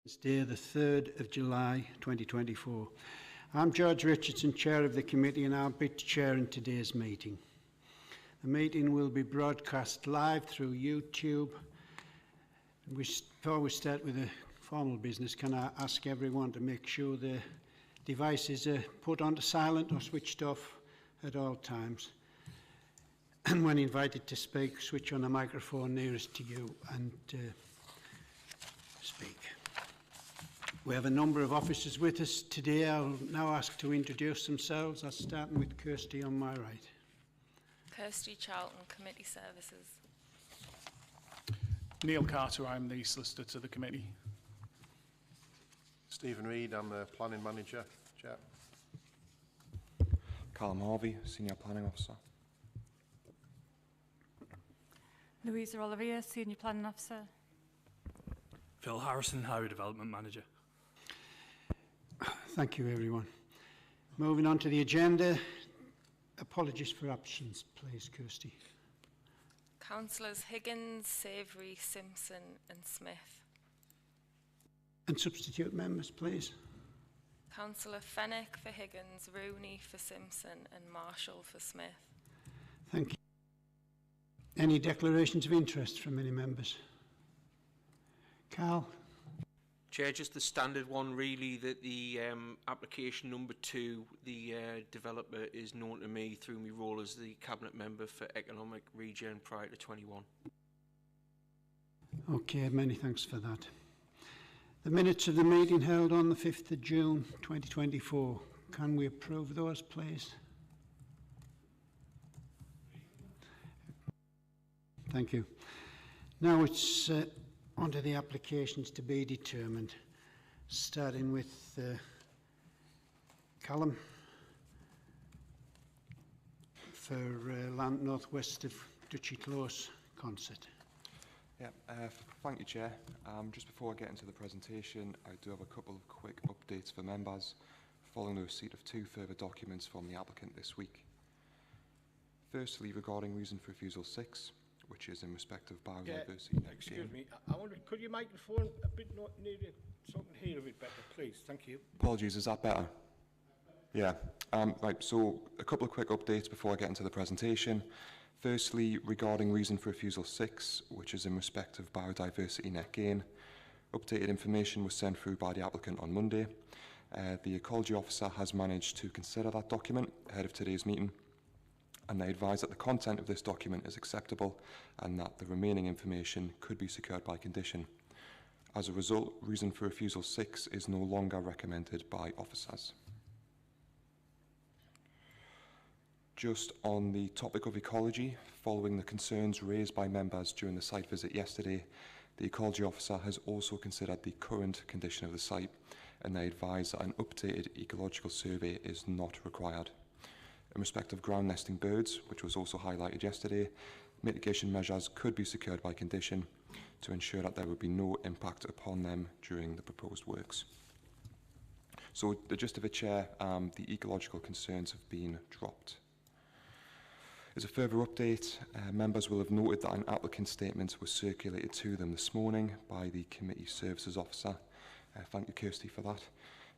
Wednesday, the 3rd of July 2024. I'm George Richardson, Chair of the Committee, and I'll be chairing today's meeting. The meeting will be broadcast live through YouTube. Before we start with the formal business, can I ask everyone to make sure the devices are put onto silent or switched off at all times? And when invited to speak, switch on the microphone nearest to you and speak. We have a number of officers with us today. I'll now ask to introduce themselves. I'll start with Kirsty on my right. Kirsty Charlton, Committee Services. Neil Carter, I'm the Solicitor to the Committee. Stephen Reid, I'm the Planning Manager, Chair. Callum Harvey, Senior Planning Officer. Louisa Olivier, Senior Planning Officer. Phil Harrison, Highway Development Manager. Thank you, everyone. Moving on to the agenda. Apologies for absence, please, Kirsty. Councillors Higgins, Savoury, Simpson and Smith. And substitute members, please. Councillor Fenwick for Higgins, Rooney for Simpson and Marshall for Smith. Thank you. Any declarations of interest from any members? Carl? Chair, just the standard one really, that the application number 2, the developer is known to me through my role as the Cabinet Member for Economic Region prior to 21. Okay, many thanks for that. The minutes of the meeting held on the 5th of June 2024. Can we approve those, please? Thank you. Now it's on to the applications to be determined, starting with Callum for land northwest of Duchy Close Concert. Yeah, thank you, Chair. Just before I get into the presentation, I do have a couple of quick updates for members following the receipt of 2 further documents from the applicant this week. Firstly, regarding reason for refusal 6, which is in respect of biodiversity. Excuse me, I wonder, could you make the phone a bit nearer so I can hear a bit better, please? Thank you. Apologies, is that better? Yeah. Right, so a couple of quick updates before I get into the presentation. Firstly, regarding reason for refusal 6, which is in respect of biodiversity net gain. Updated information was sent through by the applicant on Monday. The ecology officer has managed to consider that document ahead of today's meeting, and they advise that the content of this document is acceptable and that the remaining information could be secured by condition. As a result, reason for refusal 6 is no longer recommended by officers. Just on the topic of ecology, following the concerns raised by members during the site visit yesterday, the ecology officer has also considered the current condition of the site, and they advise that an updated ecological survey is not required. In respect of ground nesting birds, which was also highlighted yesterday, mitigation measures could be secured by condition to ensure that there would be no impact upon them during the proposed works. So the gist of it, Chair, the ecological concerns have been dropped. As a further update, members will have noted that an applicant statement was circulated to them this morning by the Committee Services Officer. Thank you, Kirsty, for that.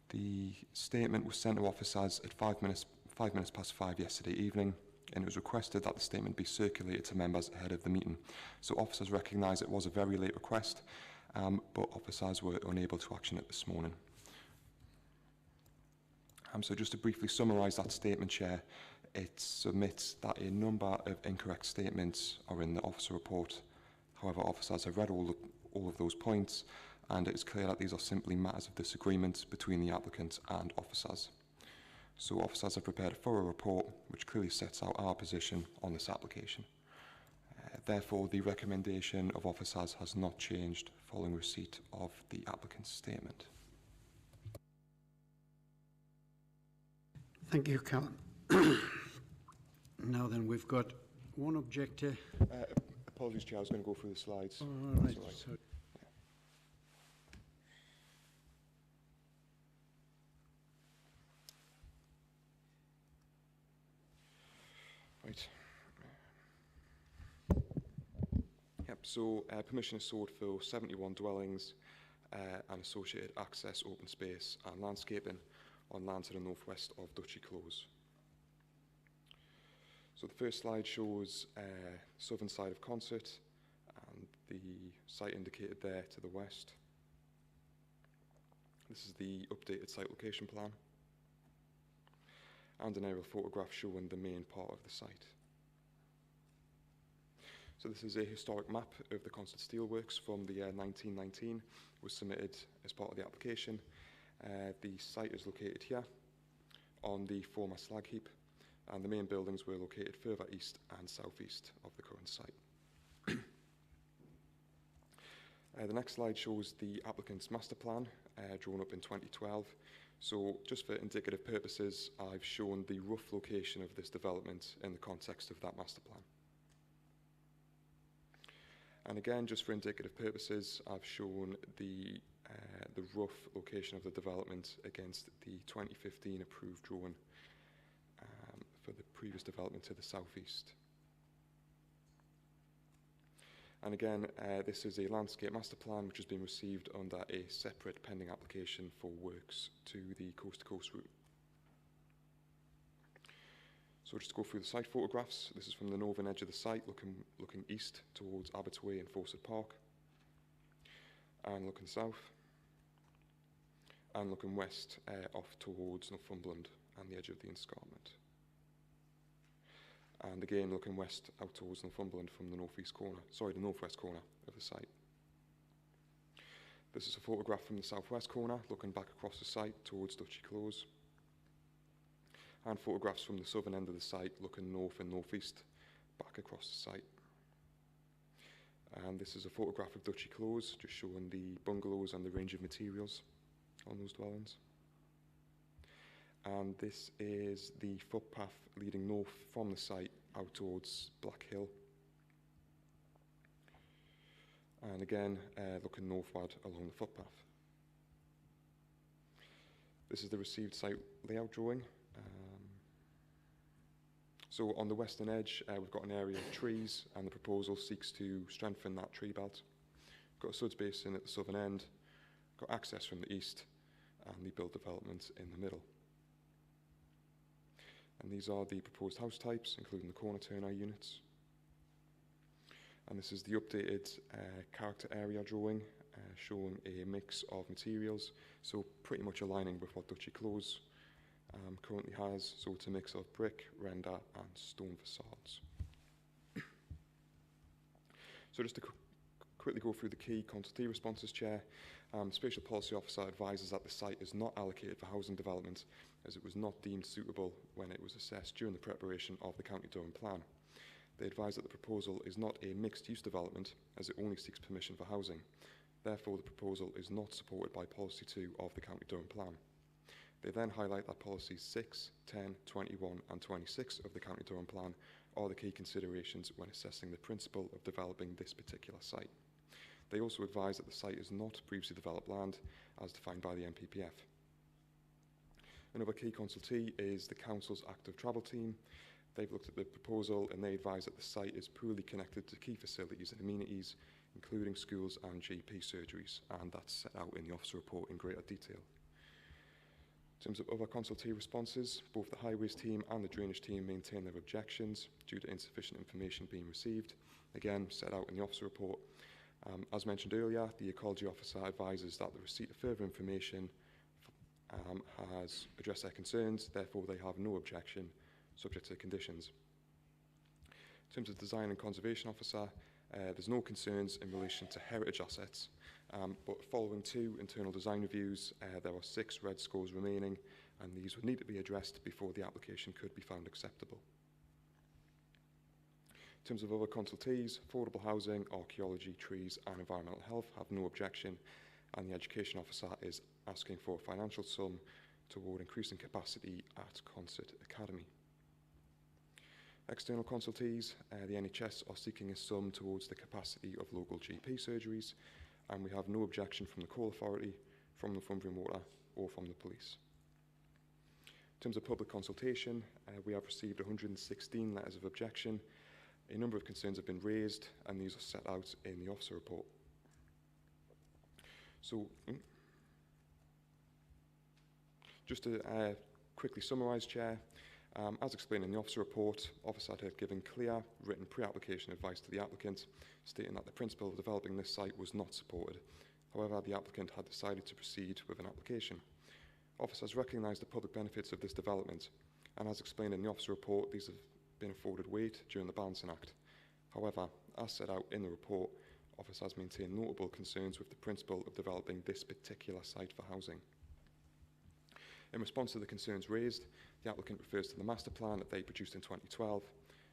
The statement was sent to officers at 5 minutes past 5 yesterday evening, and it was requested that the statement be circulated to members ahead of the meeting. So officers recognise it was a very late request, but officers were unable to action it this morning. So just to briefly summarise that statement, Chair, it submits that a number of incorrect statements are in the officer report. However, officers have read all of those points, and it is clear that these are simply matters of disagreement between the applicant and officers. So officers have prepared a thorough report which clearly sets out our position on this application. Therefore, the recommendation of officers has not changed following receipt of the applicant's statement. Thank you, Callum. Now then, we've got one objector. Apologies, Chair, I was going to go through the slides. Oh, all right. So Right. Yep, so permission is sought for 71 dwellings and associated access, open space and landscaping on land to the northwest of Duchy Close. So the first slide shows southern side of Concert and the site indicated there to the west. This is the updated site location plan and an aerial photograph showing the main part of the site. So this is a historic map of the Concert Steelworks from the year 1919. It was submitted as part of the application. The site is located here on the former slag heap, and the main buildings were located further east and southeast of the current site. The next slide shows the applicant's master plan, drawn up in 2012. So just for indicative purposes, I've shown the rough location of this development in the context of that master plan. And again, just for indicative purposes, I've shown the rough location of the development against the 2015 approved drawing for the previous development to the southeast. And again, this is a landscape master plan which has been received under a separate pending application for works to the coast-to-coast route. So just to go through the site photographs, this is from the northern edge of the site, looking east towards Abbots Way and Fawcett Park, and looking south, and looking west off towards Northumberland and the edge of the escarpment. And again, looking west out towards Northumberland from the northwest corner of the site. This is a photograph from the southwest corner, looking back across the site towards Duchy Close. And photographs from the southern end of the site, looking north and northeast, back across the site. And this is a photograph of Duchy Close, just showing the bungalows and the range of materials on those dwellings. And this is the footpath leading north from the site out towards Black Hill. And again, looking northward along the footpath. This is the received site layout drawing. So on the western edge, we've got an area of trees, and the proposal seeks to strengthen that tree belt. Got a suds basin at the southern end, got access from the east, and the built development in the middle. And these are the proposed house types, including the corner turner units. And this is the updated character area drawing, showing a mix of materials, so pretty much aligning with what Duchy Close currently has. So it's a mix of brick, render, and stone facades. So just to quickly go through the key consultee responses, Chair. Spatial Policy Officer advises that the site is not allocated for housing development as it was not deemed suitable when it was assessed during the preparation of the County Durham Plan. They advise that the proposal is not a mixed-use development as it only seeks permission for housing. Therefore, the proposal is not supported by Policy 2 of the County Durham Plan. They then highlight that Policies 6, 10, 21 and 26 of the County Durham Plan are the key considerations when assessing the principle of developing this particular site. They also advise that the site is not previously developed land as defined by the NPPF. Another key consultee is the Council's active travel team. They've looked at the proposal and they advise that the site is poorly connected to key facilities and amenities, including schools and GP surgeries, and that's set out in the officer report in greater detail. In terms of other consultee responses, both the highways team and the drainage team maintain their objections due to insufficient information being received, again set out in the officer report. As mentioned earlier, the ecology officer advises that the receipt of further information has addressed their concerns, therefore they have no objection, subject to conditions. In terms of design and conservation officer, there's no concerns in relation to heritage assets, but following 2 internal design reviews, there are 6 red scores remaining, and these would need to be addressed before the application could be found acceptable. In terms of other consultees, affordable housing, archaeology, trees and environmental health have no objection, and the education officer is asking for a financial sum toward increasing capacity at Concert Academy. External consultees, the NHS are seeking a sum towards the capacity of local GP surgeries, and we have no objection from the Coal Authority, from Northumbrian Water or from the police. In terms of public consultation, we have received 116 letters of objection. A number of concerns have been raised, and these are set out in the officer report. So, just to quickly summarise, Chair, as explained in the officer report, Ofsted had given clear written pre-application advice to the applicant, stating that the principle of developing this site was not supported. However, the applicant had decided to proceed with an application. Officers recognised the public benefits of this development, and as explained in the officer report, these have been afforded weight during the Balancing Act. However, as set out in the report, officers maintain notable concerns with the principle of developing this particular site for housing. In response to the concerns raised, the applicant refers to the master plan that they produced in 2012.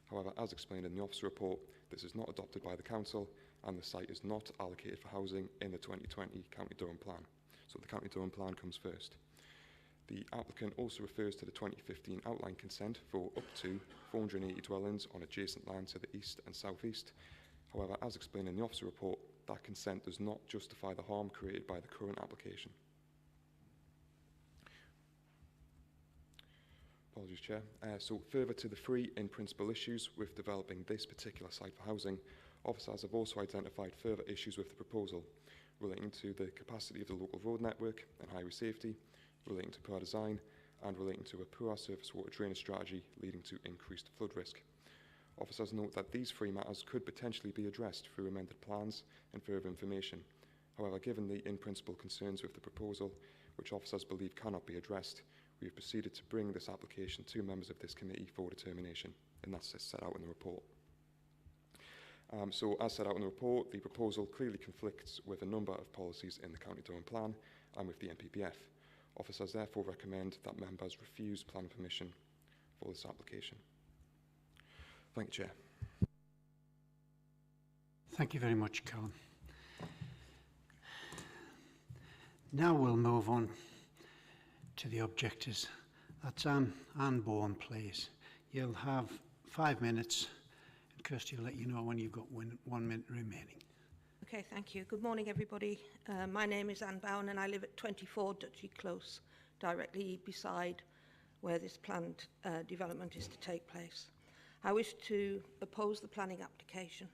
However, as explained in the officer report, this is not adopted by the council and the site is not allocated for housing in the 2020 County Durham plan. So the County Durham plan comes first. The applicant also refers to the 2015 outline consent for up to 480 dwellings on adjacent land to the east and southeast. However, as explained in the officer report, that consent does not justify the harm created by the current application. Apologies, Chair. So further to the three in-principle issues with developing this particular site for housing, officers have also identified further issues with the proposal relating to the capacity of the local road network and highway safety, relating to poor design, and relating to a poor surface water drainage strategy leading to increased flood risk. Officers note that these three matters could potentially be addressed through amended plans and further information. However, given the in-principle concerns with the proposal, which officers believe cannot be addressed, we have proceeded to bring this application to members of this committee for determination, and that's set out in the report. So, as set out in the report, the proposal clearly conflicts with a number of policies in the County Durham plan and with the NPPF. Officers therefore recommend that members refuse planning permission for this application. Thank you, Chair. Thank you very much, Callum. Now we'll move on to the objectors. That's Anne Bourne, please. You'll have 5 minutes, and Kirsty will let you know when you've got 1 minute remaining. Okay, thank you. Good morning, everybody. My name is Anne Bowen and I live at 24 Dutchy Close, directly beside where this planned development is to take place. I wish to oppose the planning application.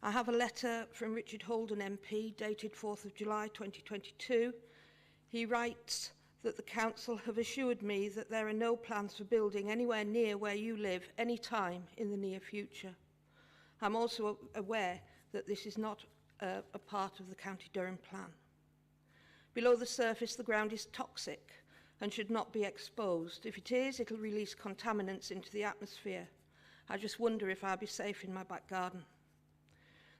I have a letter from Richard Holden MP dated 4th of July 2022. He writes that the council have assured me that there are no plans for building anywhere near where you live any time in the near future. I'm also aware that this is not a part of the County Durham plan. Below the surface, the ground is toxic and should not be exposed. If it is, it'll release contaminants into the atmosphere. I just wonder if I'll be safe in my back garden.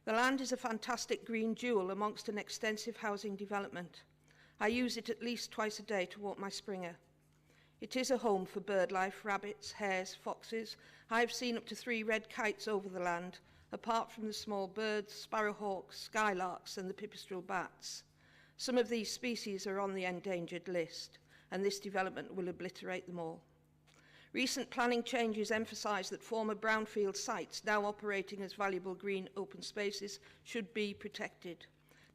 The land is a fantastic green jewel amongst an extensive housing development. I use it at least twice a day to walk my Springer. It is a home for bird life, rabbits, hares, foxes. I've seen up to 3 red kites over the land, apart from the small birds, sparrowhawks, skylarks and the pipistrelle bats. Some of these species are on the endangered list, and this development will obliterate them all. Recent planning changes emphasise that former brownfield sites, now operating as valuable green open spaces, should be protected.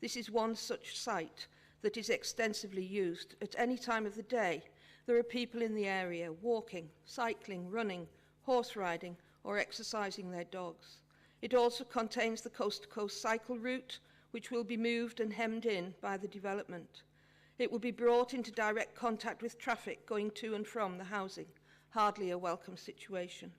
This is one such site that is extensively used. At any time of the day, there are people in the area walking, cycling, running, horse riding, or exercising their dogs. It also contains the coast-to-coast cycle route, which will be moved and hemmed in by the development. It will be brought into direct contact with traffic going to and from the housing. Hardly a welcome situation.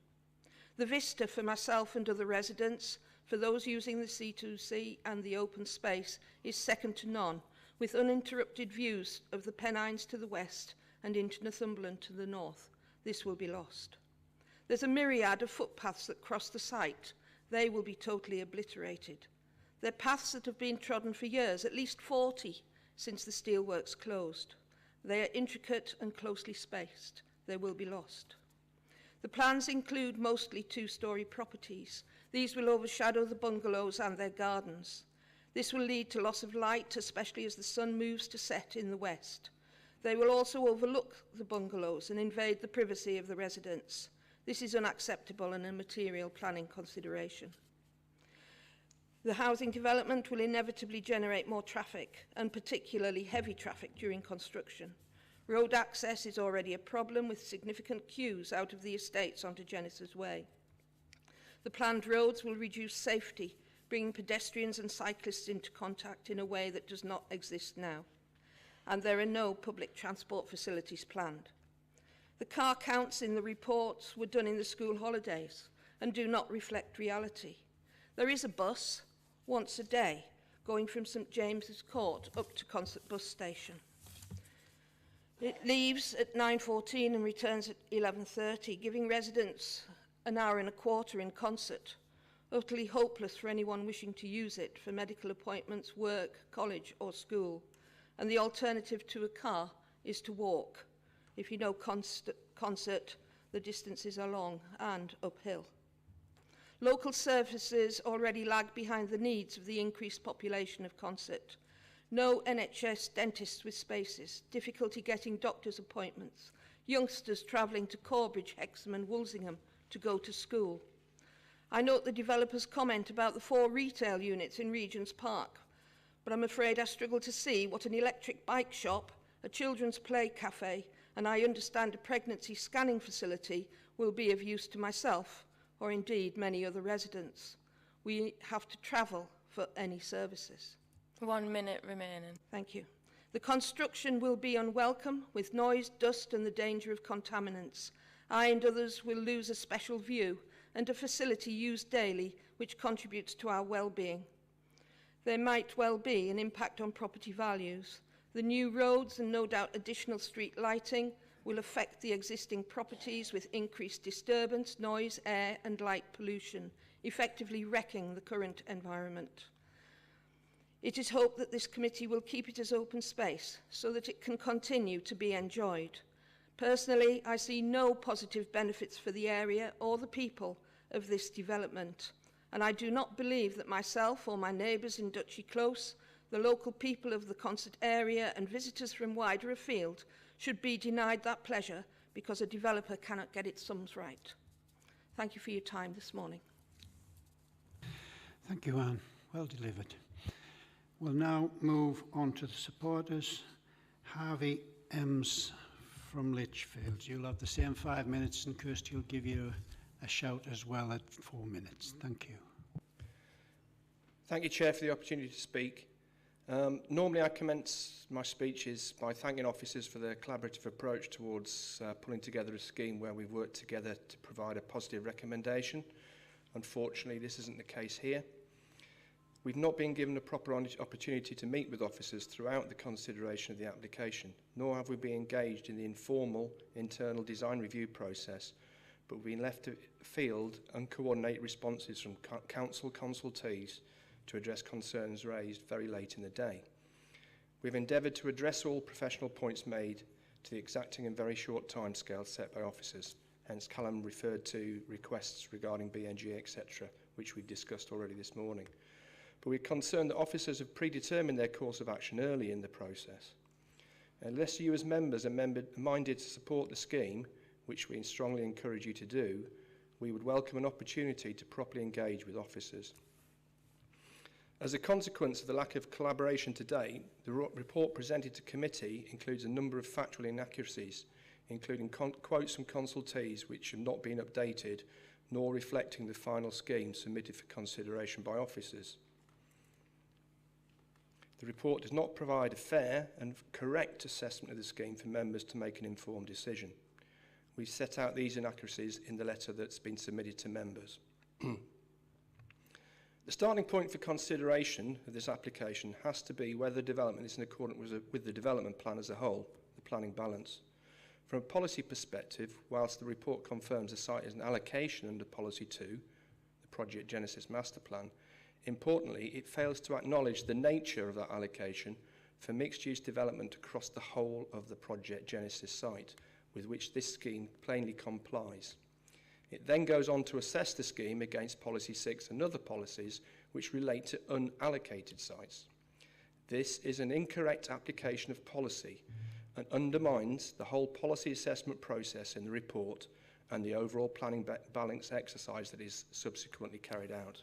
The vista for myself and other residents, for those using the C2C and the open space, is second to none, with uninterrupted views of the Pennines to the west and into Northumberland to the north. This will be lost. There's a myriad of footpaths that cross the site. They will be totally obliterated. They're paths that have been trodden for years, at least 40 since the steelworks closed. They are intricate and closely spaced. They will be lost. The plans include mostly 2-storey properties. These will overshadow the bungalows and their gardens. This will lead to loss of light, especially as the sun moves to set in the west. They will also overlook the bungalows and invade the privacy of the residents. This is unacceptable and a material planning consideration. The housing development will inevitably generate more traffic, and particularly heavy traffic during construction. Road access is already a problem, with significant queues out of the estates onto Genesis Way. The planned roads will reduce safety bringing pedestrians and cyclists into contact in a way that does not exist now. And there are no public transport facilities planned. The car counts in the reports were done in the school holidays and do not reflect reality. There is a bus once a day going from St James's Court up to Concert Bus Station. It leaves at 9:14 and returns at 11:30, giving residents an hour and a quarter in Concert, utterly hopeless for anyone wishing to use it for medical appointments, work, college or school. And the alternative to a car is to walk. If you know Concert, the distances are long and uphill. Local services already lag behind the needs of the increased population of Concert. No NHS dentists with spaces, difficulty getting doctor's appointments, youngsters travelling to Corbridge, Hexham and Woolsingham to go to school. I note the developers' comment about the 4 retail units in Regent's Park, but I'm afraid I struggle to see what an electric bike shop, a children's play cafe, and I understand a pregnancy scanning facility will be of use to myself, or indeed many other residents. We have to travel for any services. 1 minute remaining. Thank you. The construction will be unwelcome, with noise, dust and the danger of contaminants. I and others will lose a special view and a facility used daily which contributes to our well-being. There might well be an impact on property values. The new roads and no doubt additional street lighting will affect the existing properties with increased disturbance, noise, air and light pollution, effectively wrecking the current environment. It is hoped that this committee will keep it as open space so that it can continue to be enjoyed. Personally, I see no positive benefits for the area or the people of this development, and I do not believe that myself or my neighbours in Duchy Close, the local people of the Concert area and visitors from wider afield should be denied that pleasure because a developer cannot get its sums right. Thank you for your time this morning. Thank you, Anne. Well delivered. We'll now move on to the supporters. Harvey Ems from Lichfield. You'll have the same 5 minutes, and Kirsty will give you a shout as well at 4 minutes. Thank you. Thank you, Chair, for the opportunity to speak. Normally I commence my speeches by thanking officers for their collaborative approach towards pulling together a scheme where we've worked together to provide a positive recommendation. Unfortunately, this isn't the case here. We've not been given a proper opportunity to meet with officers throughout the consideration of the application, nor have we been engaged in the informal internal design review process, but we've been left to field uncoordinated responses from council consultees to address concerns raised very late in the day. We've endeavoured to address all professional points made to the exacting and very short timescale set by officers. Hence, Callum referred to requests regarding BNG, etc., which we've discussed already this morning. But we're concerned that officers have predetermined their course of action early in the process. Unless you as members are minded to support the scheme, which we strongly encourage you to do, we would welcome an opportunity to properly engage with officers. As a consequence of the lack of collaboration to date, the report presented to committee includes a number of factual inaccuracies, including quotes from consultees which have not been updated, nor reflecting the final scheme submitted for consideration by officers. The report does not provide a fair and correct assessment of the scheme for members to make an informed decision. We set out these inaccuracies in the letter that's been submitted to members. The starting point for consideration of this application has to be whether development is in accordance with the development plan as a whole, the planning balance. From a policy perspective, whilst the report confirms the site is an allocation under Policy 2, the Project Genesis Master Plan, importantly, it fails to acknowledge the nature of that allocation for mixed-use development across the whole of the Project Genesis site, with which this scheme plainly complies. It then goes on to assess the scheme against Policy 6 and other policies which relate to unallocated sites. This is an incorrect application of policy and undermines the whole policy assessment process in the report and the overall planning balance exercise that is subsequently carried out.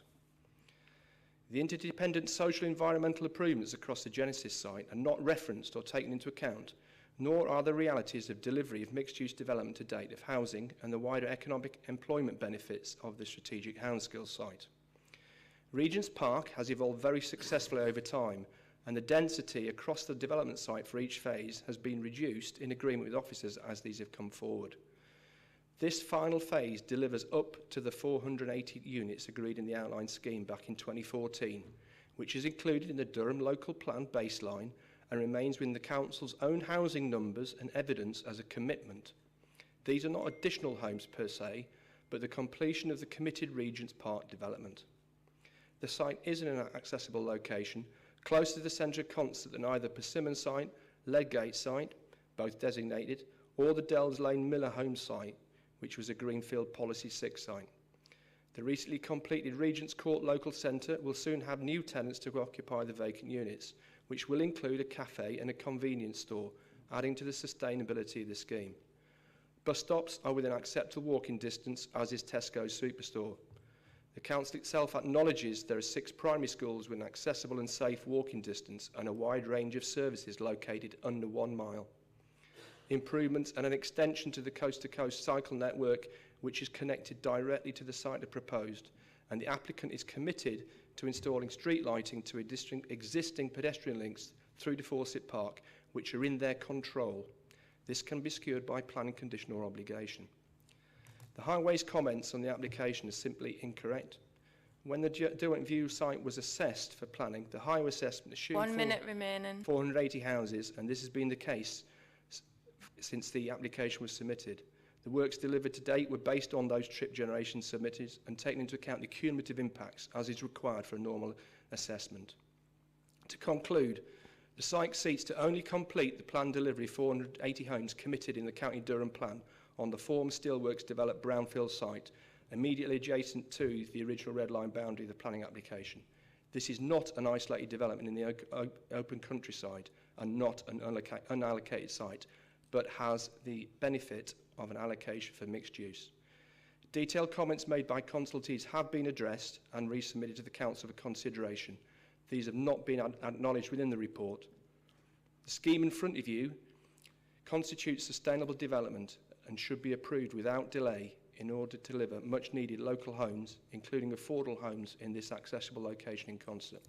The interdependent social environmental improvements across the Genesis site are not referenced or taken into account, nor are the realities of delivery of mixed-use development to date of housing and the wider economic employment benefits of the strategic Hounsgill site. Regent's Park has evolved very successfully over time, and the density across the development site for each phase has been reduced in agreement with officers as these have come forward. This final phase delivers up to the 480 units agreed in the outline scheme back in 2014, which is included in the Durham Local Plan baseline and remains within the Council's own housing numbers and evidence as a commitment. These are not additional homes per se, but the completion of the committed Regent's Park development. The site is in an accessible location, close to the centre of concert than either Persimmon site, Ledgate site, both designated, or the Dells Lane Miller home site, which was a Greenfield Policy 6 site. The recently completed Regent's Court Local Centre will soon have new tenants to occupy the vacant units, which will include a cafe and a convenience store, adding to the sustainability of the scheme. Bus stops are within acceptable walking distance, as is Tesco's Superstore. The Council itself acknowledges there are 6 primary schools with an accessible and safe walking distance and a wide range of services located under 1 mile. Improvements and an extension to the coast-to-coast cycle network, which is connected directly to the site, are proposed, and the applicant is committed to installing street lighting to existing pedestrian links through to Fawcett Park, which are in their control. This can be secured by planning condition or obligation. The Highways comments on the application are simply incorrect. When the Derwent View site was assessed for planning, the highway assessment assumed 1 minute remaining. 480 houses, and this has been the case since the application was submitted. The works delivered to date were based on those trip generations submitted and taking into account the cumulative impacts as is required for a normal assessment. To conclude, the site seeks to only complete the planned delivery of 480 homes committed in the County Durham Plan on the Form Steelworks developed brownfield site, immediately adjacent to the original red line boundary of the planning application. This is not an isolated development in the open countryside and not an unallocated site, but has the benefit of an allocation for mixed use. Detailed comments made by consultees have been addressed and resubmitted to the Council for consideration. These have not been acknowledged within the report. The scheme in front of you constitutes sustainable development and should be approved without delay in order to deliver much needed local homes, including affordable homes in this accessible location in Consett.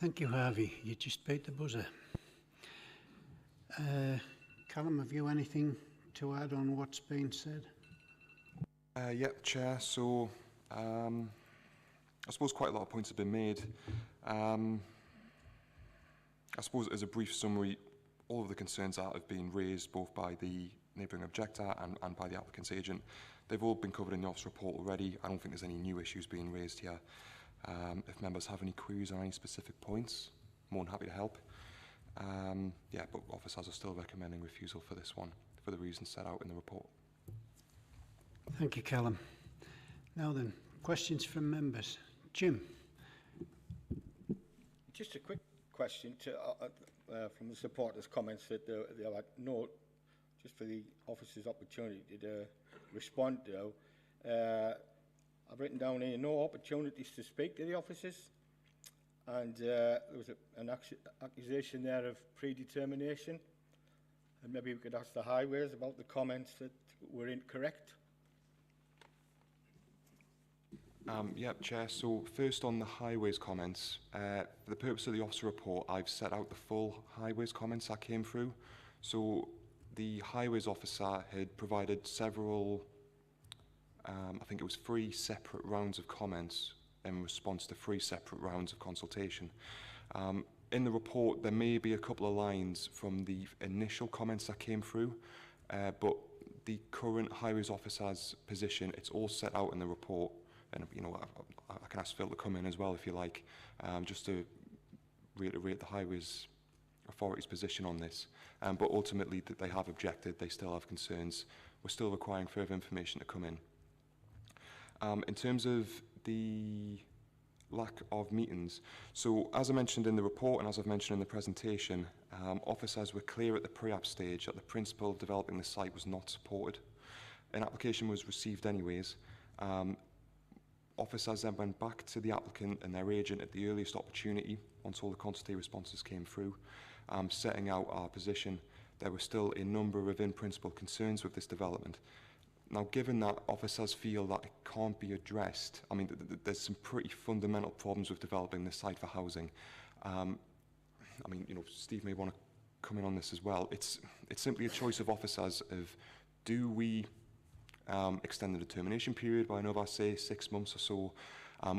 Thank you, Harvey. You just beat the buzzer. Callum, have you anything to add on what's been said? Yep, Chair. So, I suppose quite a lot of points have been made. I suppose as a brief summary, all of the concerns that have been raised both by the neighbouring objector and by the applicant's agent, they've all been covered in the office report already. I don't think there's any new issues being raised here. If members have any queries on any specific points, more than happy to help. Yeah, but officers are still recommending refusal for this one, for the reasons set out in the report. Thank you, Callum. Now then, questions from members. Jim. Just a quick question to, from the supporters' comments that they had note, just for the officers' opportunity to respond to. I've written down here, no opportunities to speak to the officers, and there was an accusation there of predetermination, and maybe we could ask the Highways about the comments that were incorrect. Yep, Chair. So first on the Highways comments, for the purpose of the officer report, I've set out the full Highways comments that came through. So the Highways officer had provided several, I think it was 3 separate rounds of comments in response to 3 separate rounds of consultation. In the report, there may be a couple of lines from the initial comments that came through, but the current Highways officer's position, it's all set out in the report. And, you know, I can ask Phil to come in as well if you like, just to reiterate the Highways Authority's position on this. But ultimately, that they have objected, they still have concerns. We're still requiring further information to come in. In terms of the lack of meetings, so as I mentioned in the report and as I've mentioned in the presentation, officers were clear at the pre-app stage that the principle of developing the site was not supported. An application was received anyways. Officers then went back to the applicant and their agent at the earliest opportunity, once all the consultative responses came through, setting out our position. There were still a number of in-principle concerns with this development. Now, given that officers feel that it can't be addressed, I mean, there's some pretty fundamental problems with developing this site for housing. I mean, you know, Steve may want to come in on this as well. It's simply a choice of officers of, do we extend the determination period by another, say, 6 months or so,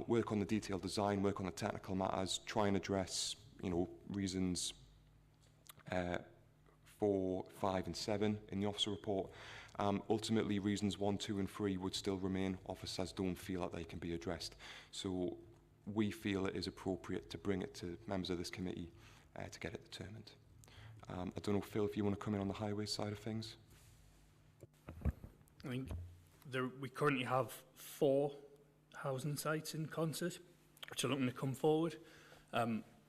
work on the detailed design, work on the technical matters, try and address, you know, reasons 4, 5 and 7 in the officer report. Ultimately, reasons 1, 2 and 3 would still remain. Officers don't feel that they can be addressed. So we feel it is appropriate to bring it to members of this committee to get it determined. I don't know, Phil, if you want to come in on the highway side of things. I think we currently have 4 housing sites in concert, which are looking to come forward.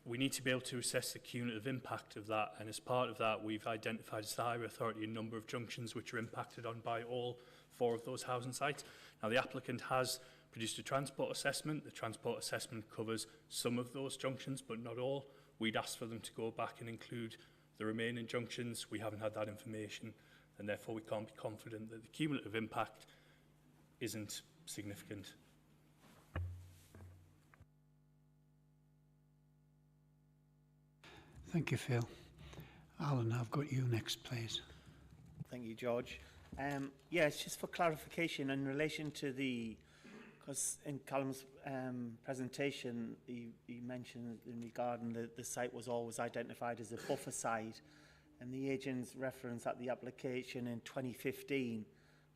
We need to be able to assess the cumulative impact of that, and as part of that, we've identified as the Highway Authority a number of junctions which are impacted on by all 4 of those housing sites. Now, the applicant has produced a transport assessment. The transport assessment covers some of those junctions, but not all. We'd ask for them to go back and include the remaining junctions. We haven't had that information, and therefore we can't be confident that the cumulative impact isn't significant. Thank you, Phil. Alan, I've got you next, please. Thank you, George. Yeah, it's just for clarification in relation to the, because in Callum's presentation, he mentioned in regarding the site was always identified as a buffer site, and the agent's reference at the application in 2015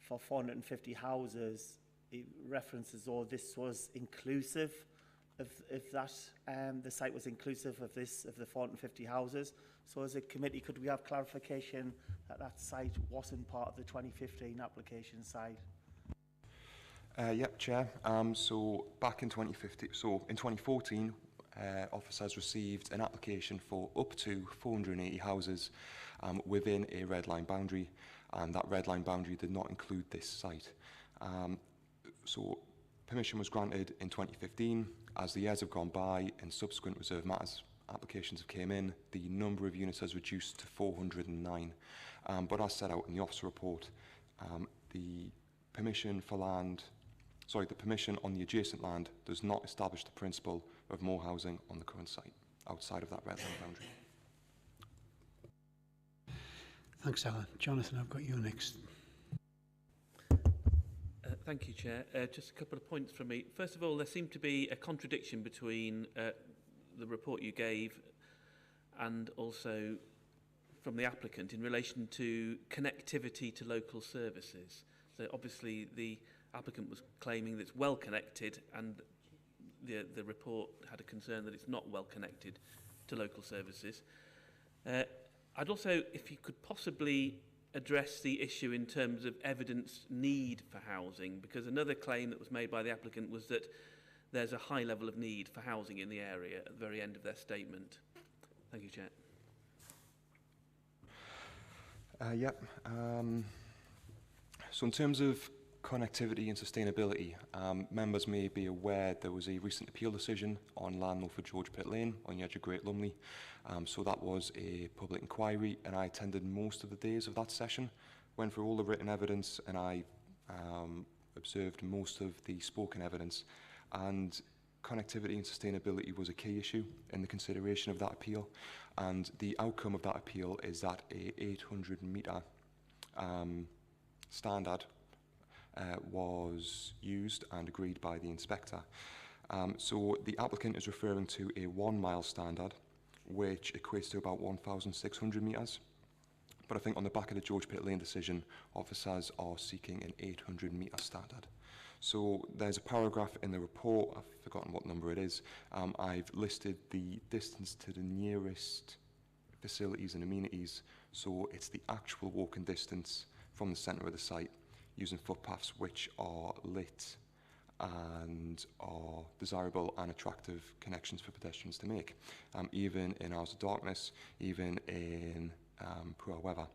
for 450 houses, it references, or this was inclusive of that, the site was inclusive of this, of the 450 houses. So as a committee, could we have clarification that that site wasn't part of the 2015 application site? Yep, Chair. So back in 2015, so in 2014, officers received an application for up to 480 houses within a red line boundary, and that red line boundary did not include this site. So permission was granted in 2015. As the years have gone by and subsequent reserve matters applications have came in, the number of units has reduced to 409. But as set out in the officer report, the permission for land, the permission on the adjacent land does not establish the principle of more housing on the current site outside of that red line boundary. Thanks, Alan. Jonathan, I've got you next. Thank you, Chair. Just a couple of points from me. First of all, there seemed to be a contradiction between the report you gave and also from the applicant in relation to connectivity to local services. So obviously the applicant was claiming that it's well connected, and the report had a concern that it's not well connected to local services. I'd also, if you could possibly address the issue in terms of evidence need for housing, because another claim that was made by the applicant was that there's a high level of need for housing in the area at the very end of their statement. Thank you, Chair. So in terms of connectivity and sustainability, members may be aware there was a recent appeal decision on land north of George Pitt Lane on the edge of Great Lumley. So that was a public inquiry, and I attended most of the days of that session, went through all the written evidence, and I observed most of the spoken evidence. And connectivity and sustainability was a key issue in the consideration of that appeal. And the outcome of that appeal is that a 800 metre standard was used and agreed by the inspector. So the applicant is referring to a 1 mile standard, which equates to about 1,600 metres. But I think on the back of the George Pitt Lane decision, officers are seeking an 800 metre standard. So there's a paragraph in the report, I've forgotten what number it is, I've listed the distance to the nearest facilities and amenities, so it's the actual walking distance from the centre of the site using footpaths which are lit and are desirable and attractive connections for pedestrians to make, even in hours of darkness, even in poor weather.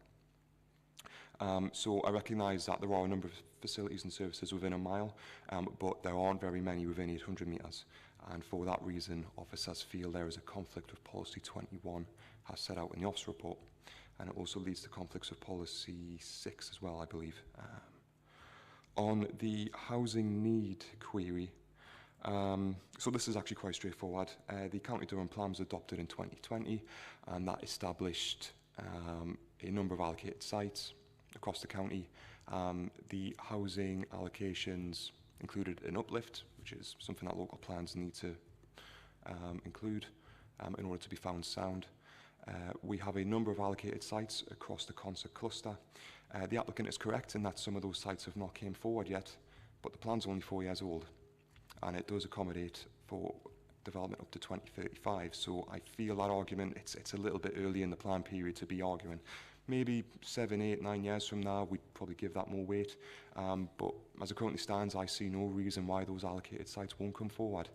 So I recognise that there are a number of facilities and services within a mile, but there aren't very many within 800 metres, and for that reason officers feel there is a conflict with policy 21 as set out in the officer report, and it also leads to conflicts with policy 6 as well, I believe. on the housing need query, so this is actually quite straightforward. The County Durham Plan was adopted in 2020, and that established a number of allocated sites across the county. The housing allocations included an uplift, which is something that local plans need to include in order to be found sound. We have a number of allocated sites across the Consett cluster. The applicant is correct in that some of those sites have not came forward yet, but the plan's only 4 years old, and it does accommodate for development up to 2035. So I feel that argument, it's a little bit early in the plan period to be arguing. Maybe 7, 8, 9 years from now, we'd probably give that more weight. But as it currently stands, I see no reason why those allocated sites won't come forward.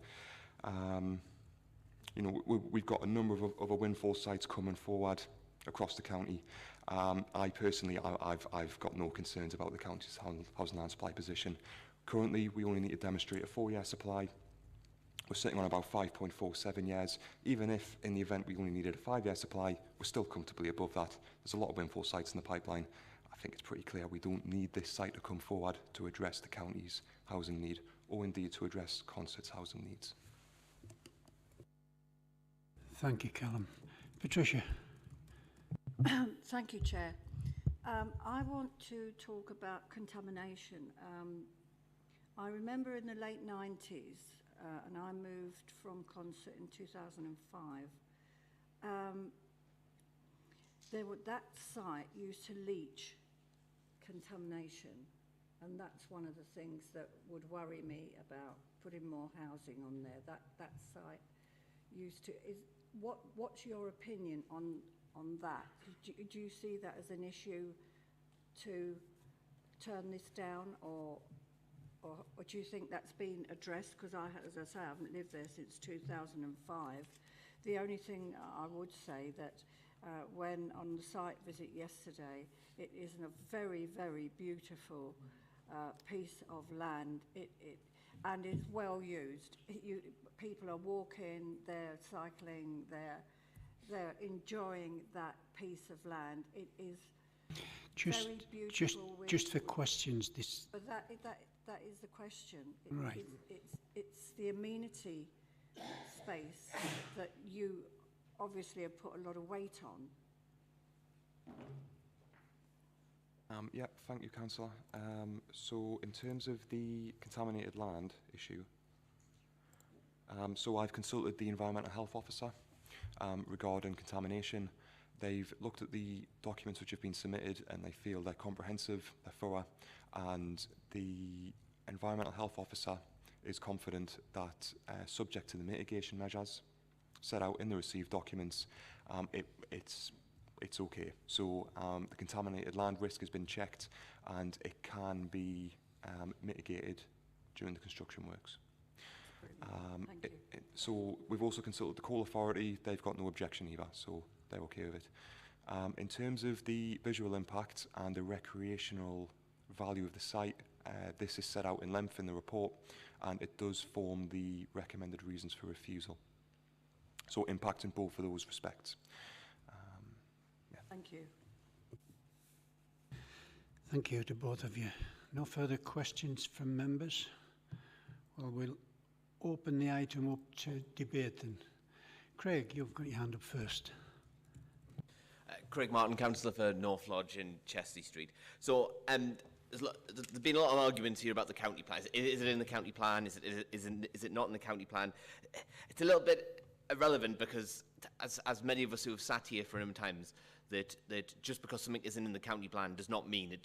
You know, we've got a number of other windfall sites coming forward across the county. I personally, I've got no concerns about the county's housing land supply position. Currently, we only need to demonstrate a 4-year supply. We're sitting on about 5.47 years. Even if, in the event we only needed a 5-year supply, we're still comfortably above that. There's a lot of windfall sites in the pipeline. I think it's pretty clear we don't need this site to come forward to address the county's housing need, or indeed to address Concett's housing needs. Thank you, Callum. Patricia. Thank you, Chair. I want to talk about contamination. I remember in the late 90s, and I moved from Consett in 2005, that site used to leach contamination, and that's one of the things that would worry me about putting more housing on there. That site used to... What's your opinion on that? Do you see that as an issue to turn this down, or do you think that's been addressed? Because as I say, I haven't lived there since 2005. The only thing I would say that when on the site visit yesterday, it is a very, very beautiful piece of land. And is well used. People are walking, they're cycling, they're enjoying that piece of land. It is very beautiful. Just for questions, this. But that is the question. Right. It's the amenity space that you obviously have put a lot of weight on. Yeah, thank you, Councillor. So in terms of the contaminated land issue, so I've consulted the Environmental Health Officer regarding contamination. They've looked at the documents which have been submitted, and they feel they're comprehensive, they're thorough, and the Environmental Health Officer is confident that subject to the mitigation measures set out in the received documents, it's okay. So the contaminated land risk has been checked, and it can be mitigated during the construction works. So we've also consulted the Coal Authority. They've got no objection either, so they're okay with it. In terms of the visual impact and the recreational value of the site, this is set out in length in the report, and it does form the recommended reasons for refusal. So impact in both of those respects. Thank you. Thank you to both of you. No further questions from members? Well, we'll open the item up to debate then. Craig, you've got your hand up first. Craig Martin, councillor for North Lodge and Chesney Street. So there's been a lot of arguments here about the county plan. Is it in the county plan? Is it not in the county plan? It's a little bit irrelevant because, as many of us who have sat here for times, that just because something isn't in the county plan does not mean it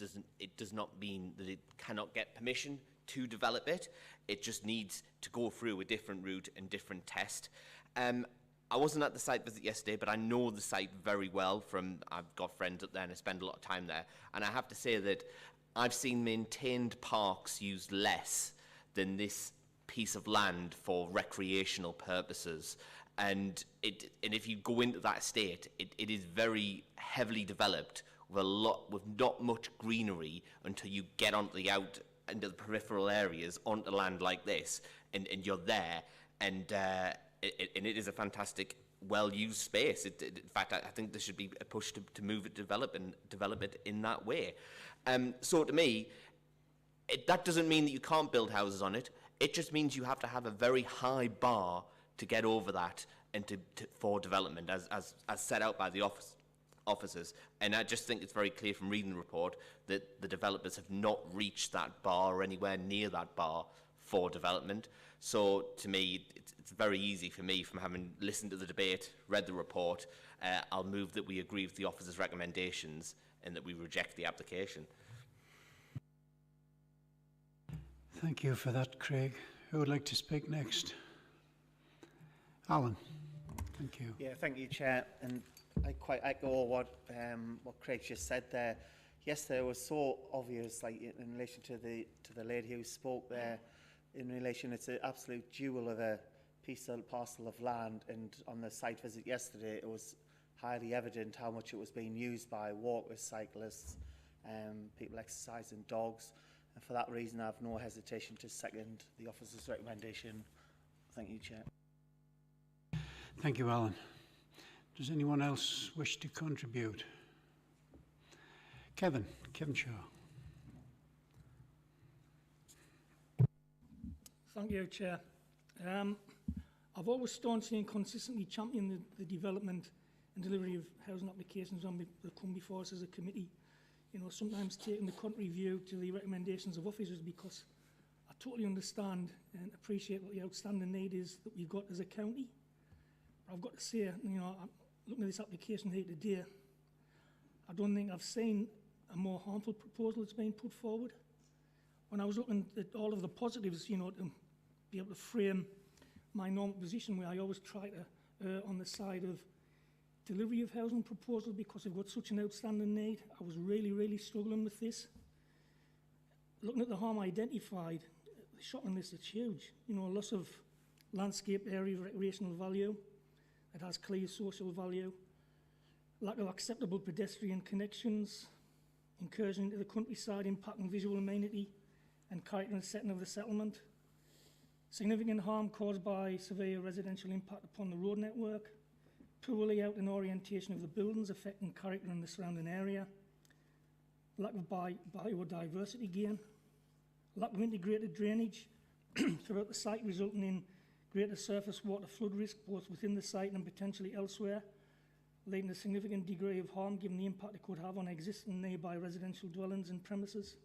does not mean that it cannot get permission to develop it. It just needs to go through a different route and different test. I wasn't at the site visit yesterday, but I know the site very well. I've got friends up there and I spend a lot of time there. And I have to say that I've seen maintained parks used less than this piece of land for recreational purposes. And if you go into that estate, it is very heavily developed with not much greenery until you get onto into the peripheral areas onto land like this, and you're there, and it is a fantastic, well-used space. In fact, I think there should be a push to move it, develop it in that way. So to me, that doesn't mean that you can't build houses on it. It just means you have to have a very high bar to get over that and for development, as set out by the officers. And I just think it's very clear from reading the report that the developers have not reached that bar or anywhere near that bar for development. So to me, it's very easy for me, from having listened to the debate, read the report, I'll move that we agree with the officers' recommendations and that we reject the application. Thank you for that, Craig. Who would like to speak next? Alan. Thank you. Yeah, thank you, Chair. And I quite echo what Craig just said there. Yesterday was so obvious, like in relation to the lady who spoke there, in relation, it's an absolute jewel of a parcel of land, and on the site visit yesterday, it was highly evident how much it was being used by walkers, cyclists, people exercising, dogs. And for that reason, I have no hesitation to second the officer's recommendation. Thank you, Chair. Thank you, Alan. Does anyone else wish to contribute? Kevin Shaw. Thank you, Chair. I've always staunchly and consistently championed the development and delivery of housing applications that come before us as a committee. You know, sometimes taking the contrary view to the recommendations of officers, because I totally understand and appreciate what the outstanding need is that we've got as a county. But I've got to say, you know, looking at this application here today, I don't think I've seen a more harmful proposal that's been put forward. When I was looking at all of the positives, you know, to be able to frame my normal position, where I always try to on the side of delivery of housing proposals because we've got such an outstanding need, I was really struggling with this. Looking at the harm identified, the shopping list is huge. You know, loss of landscape area of recreational value, it has clear social value, lack of acceptable pedestrian connections, incursion into the countryside impacting visual amenity and character and setting of the settlement, significant harm caused by severe residential impact upon the road network, poor layout and orientation of the buildings affecting character in the surrounding area, lack of biodiversity gain, lack of integrated drainage throughout the site, resulting in greater surface water flood risk both within the site and potentially elsewhere, leading to a significant degree of harm given the impact it could have on existing nearby residential dwellings and premises.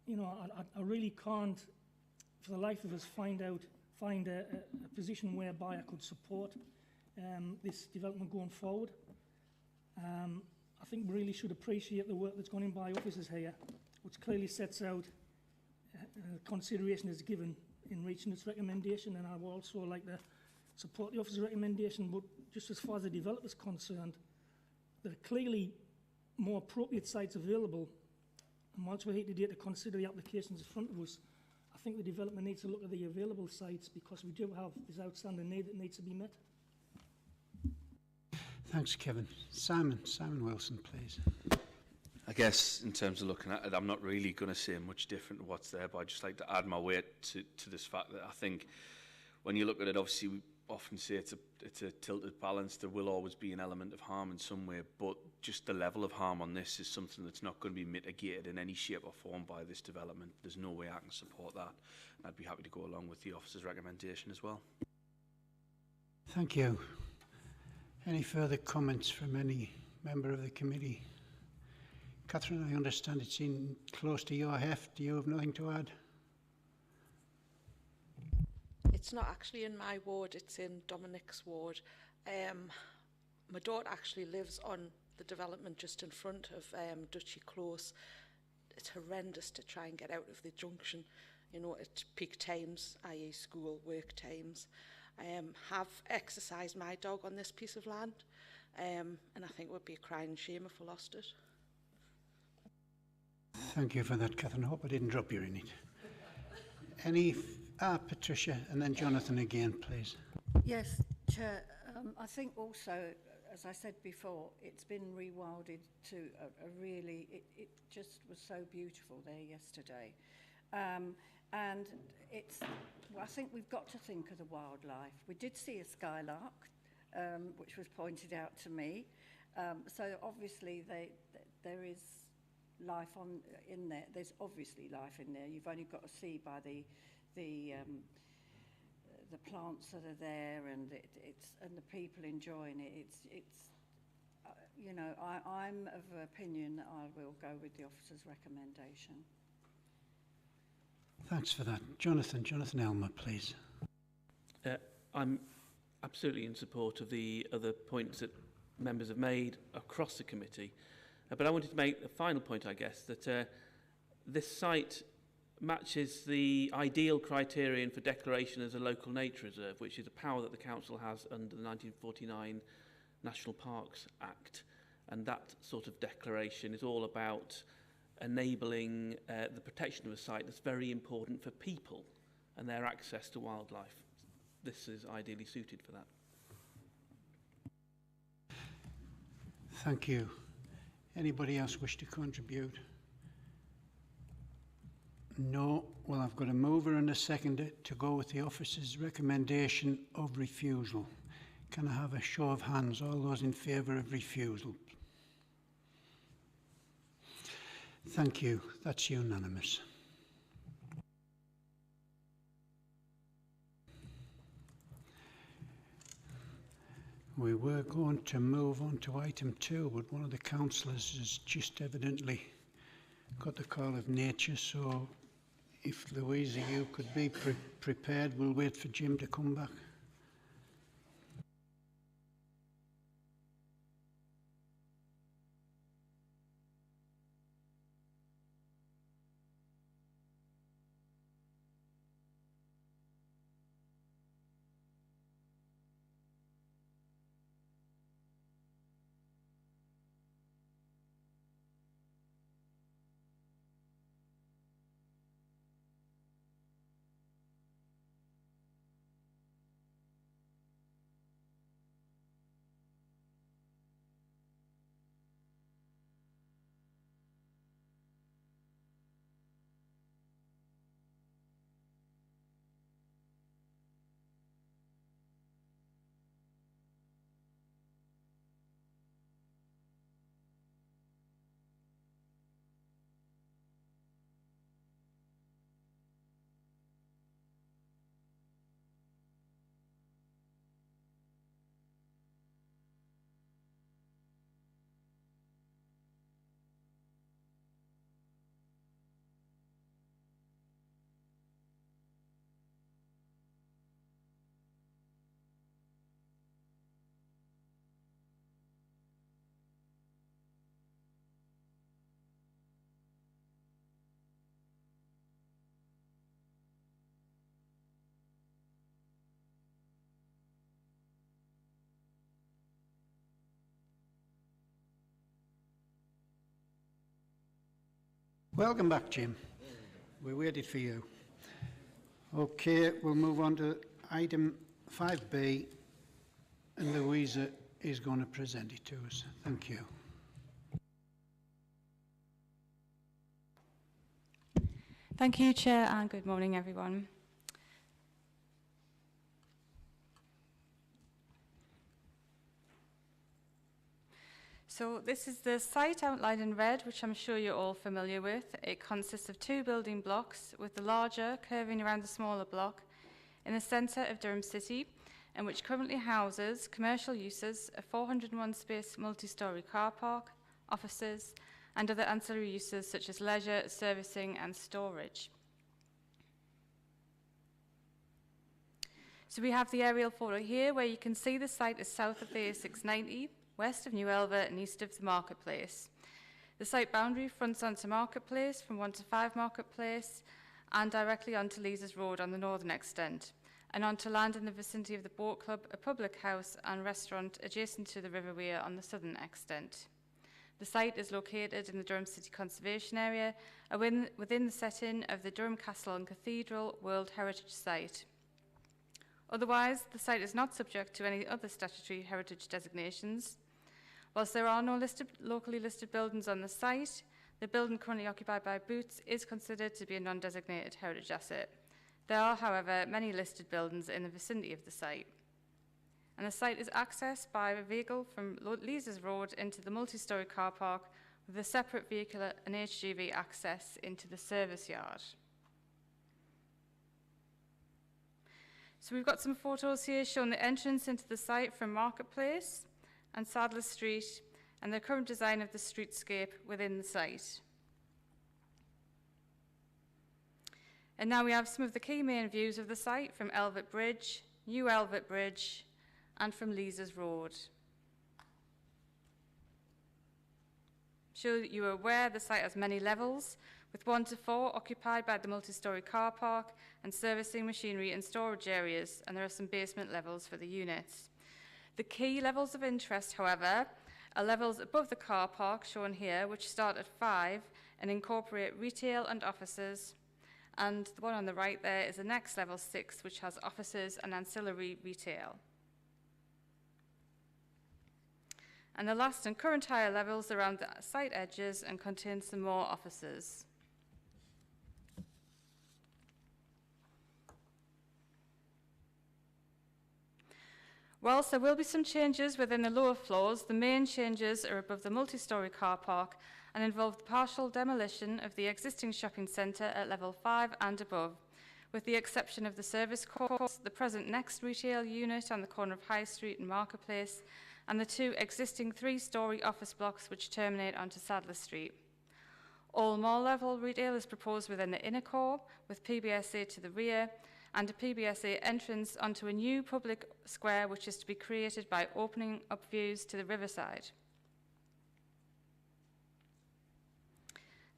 You know, I really can't, for the life of us, find a position whereby I could support this development going forward. I think we really should appreciate the work that's gone in by officers here, which clearly sets out consideration is given in reaching its recommendation, and I would also like to support the officer's recommendation, but just as far as the developer's concerned, there are clearly more appropriate sites available, and whilst we're here today to consider the applications in front of us, I think the development needs to look at the available sites, because we do have this outstanding need that needs to be met. Thanks, Kevin. Simon Wilson, please. I guess in terms of looking at it, I'm not really going to say much different to what's there, but I'd just like to add my weight to this fact that I think when you look at it, obviously we often say it's a tilted balance. There will always be an element of harm in some way, but just the level of harm on this is something that's not going to be mitigated in any shape or form by this development. There's no way I can support that. I'd be happy to go along with the officer's recommendation as well. Thank you. Any further comments from any member of the committee? Catherine, I understand it's in close to your heft. Do you have nothing to add? It's not actually in my ward, it's in Dominic's ward. My daughter actually lives on the development just in front of Duchy Close. It's horrendous to try and get out of the junction, you know, at peak times, i.e. school, work times. I have exercised my dog on this piece of land, and I think it would be a crying shame if we lost it. Thank you for that, Catherine. I hope I didn't drop you in it. Any... Patricia, and then Jonathan again, please. Yes, Chair. I think also, as I said before, it's been rewilded to a really, it just was so beautiful there yesterday. And it's, well, I think we've got to think of the wildlife. We did see a skylark, which was pointed out to me. So obviously there is life in there. There's obviously life in there. You've only got to see by the plants that are there and the people enjoying it. It's you know, I'm of the opinion that I will go with the officer's recommendation. Thanks for that. Jonathan Elmer, please. I'm absolutely in support of the other points that members have made across the committee. But I wanted to make a final point, I guess, that this site matches the ideal criterion for declaration as a local nature reserve, which is a power that the council has under the 1949 National Parks Act. And that sort of declaration is all about enabling the protection of a site that's very important for people and their access to wildlife. This is ideally suited for that. Thank you. Anybody else wish to contribute? No. Well, I've got a mover and a seconder to go with the officer's recommendation of refusal. Can I have a show of hands? All those in favour of refusal. Thank you. That's unanimous. We were going to move on to item 2, but one of the councillors has just evidently got the call of nature, so if Louisa, you could be prepared, we'll wait for Jim to come back. Welcome back, Jim. We waited for you. Okay, we'll move on to item 5B, and Louisa is going to present it to us. Thank you. Thank you, Chair, and good morning, everyone. So this is the site outlined in red, which I'm sure you're all familiar with. It consists of 2 building blocks, with the larger curving around the smaller block in the centre of Durham City, and which currently houses commercial uses, a 401-space multi-storey car park, offices, and other ancillary uses such as leisure, servicing and storage. So we have the aerial photo here, where you can see the site is south of the A690, west of New Elva and east of the Marketplace. The site boundary fronts onto Marketplace from 1 to 5 Marketplace and directly onto Leazes Road on the northern extent, and onto land in the vicinity of the Boat Club, a public house and restaurant adjacent to the River Wear on the southern extent. The site is located in the Durham City Conservation Area, within the setting of the Durham Castle and Cathedral World Heritage Site. Otherwise, the site is not subject to any other statutory heritage designations. Whilst there are no locally listed buildings on the site, the building currently occupied by Boots is considered to be a non-designated heritage asset. There are, however, many listed buildings in the vicinity of the site. And the site is accessed by a vehicle from Leazes Road into the multi-storey car park, with a separate vehicular and HGV access into the service yard. So we've got some photos here showing the entrance into the site from Marketplace and Sadler Street and the current design of the streetscape within the site. And now we have some of the key main views of the site from Elvet Bridge, New Elvet Bridge, and from Leazes Road. Sure that you are aware the site has many levels, with 1 to 4 occupied by the multi-storey car park and servicing machinery and storage areas, and there are some basement levels for the units. The key levels of interest, however, are levels above the car park, shown here, which start at 5 and incorporate retail and offices, and the one on the right there is the next level 6, which has offices and ancillary retail. And the last and current higher levels around the site edges and contain some more offices. Whilst there will be some changes within the lower floors, the main changes are above the multi-storey car park and involve the partial demolition of the existing shopping centre at level 5 and above, with the exception of the service course, the present next retail unit on the corner of High Street and Marketplace, and the 2 existing 3-storey office blocks which terminate onto Sadler Street. All mall level retail is proposed within the inner core, with PBSA to the rear, and a PBSA entrance onto a new public square which is to be created by opening up views to the riverside.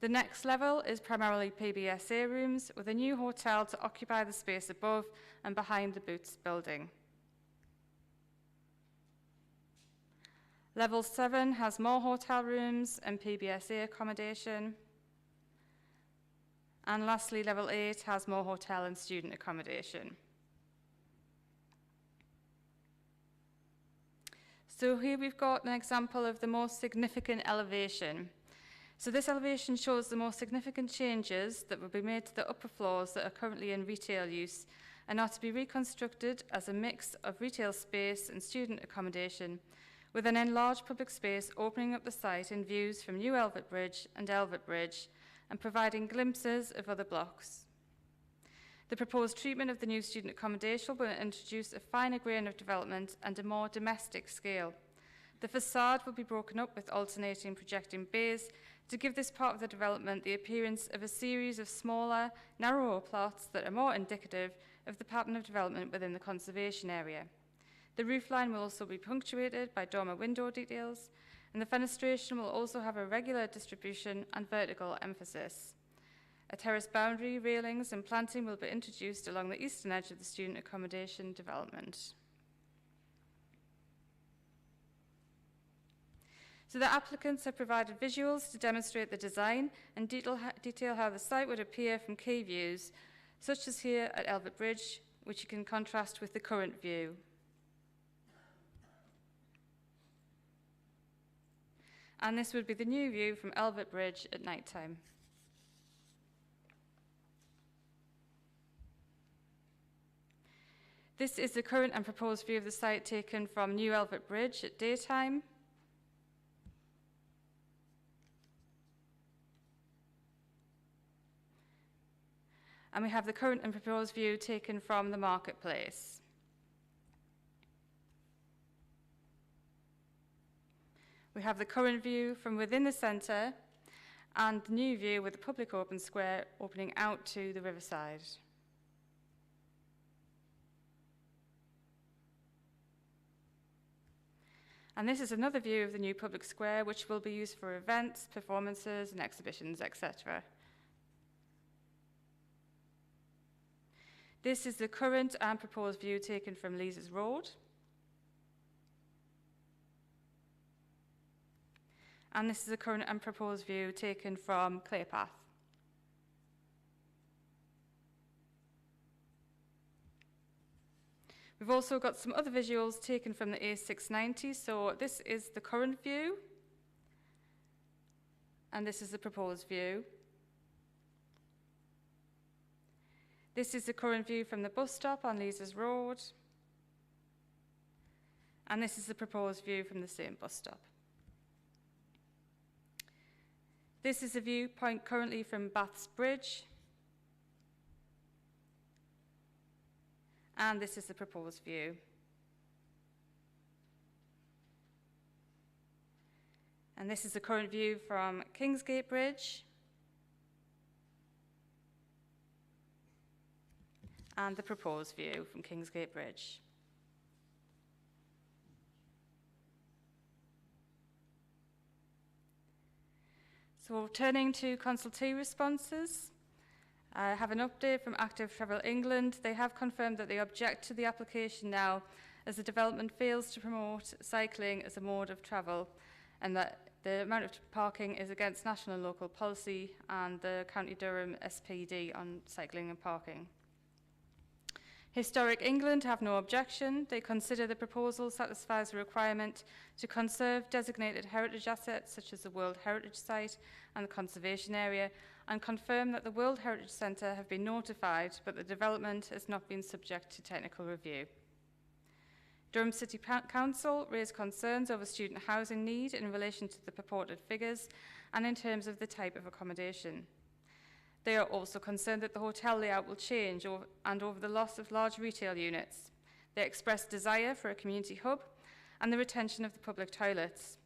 The next level is primarily PBSA rooms, with a new hotel to occupy the space above and behind the Boots building. Level 7 has more hotel rooms and PBSA accommodation. And lastly, level 8 has more hotel and student accommodation. So here we've got an example of the most significant elevation. So this elevation shows the most significant changes that will be made to the upper floors that are currently in retail use and are to be reconstructed as a mix of retail space and student accommodation, with an enlarged public space opening up the site in views from New Elvet Bridge and Elvet Bridge, and providing glimpses of other blocks. The proposed treatment of the new student accommodation will introduce a finer grain of development and a more domestic scale. The facade will be broken up with alternating projecting bays to give this part of the development the appearance of a series of smaller, narrower plots that are more indicative of the pattern of development within the conservation area. The roofline will also be punctuated by dormer window details, and the fenestration will also have a regular distribution and vertical emphasis. A terrace boundary, railings and planting will be introduced along the eastern edge of the student accommodation development. So the applicants have provided visuals to demonstrate the design and detail how the site would appear from key views, such as here at Elvet Bridge, which you can contrast with the current view. And this would be the new view from Elvet Bridge at night time. This is the current and proposed view of the site taken from New Elvet Bridge at daytime. And we have the current and proposed view taken from the Marketplace. We have the current view from within the centre and the new view with the public open square opening out to the riverside. And this is another view of the new public square, which will be used for events, performances and exhibitions, etc. This is the current and proposed view taken from Leazes Road. And this is the current and proposed view taken from Claypath. We've also got some other visuals taken from the A690. So this is the current view, and this is the proposed view. This is the current view from the bus stop on Leazes Road, and this is the proposed view from the same bus stop. This is a viewpoint currently from Bath's Bridge. And this is the proposed view. And this is the current view from Kingsgate Bridge. And the proposed view from Kingsgate Bridge. So turning to consultee responses, I have an update from Active Travel England. They have confirmed that they object to the application now as the development fails to promote cycling as a mode of travel and that the amount of parking is against national and local policy and the County Durham SPD on cycling and parking. Historic England have no objection. They consider the proposal satisfies the requirement to conserve designated heritage assets such as the World Heritage Site and the conservation area and confirm that the World Heritage Centre have been notified but the development has not been subject to technical review. Durham City Council raised concerns over student housing need in relation to the purported figures and in terms of the type of accommodation. They are also concerned that the hotel layout will change and over the loss of large retail units. They expressed desire for a community hub and the retention of the public toilets.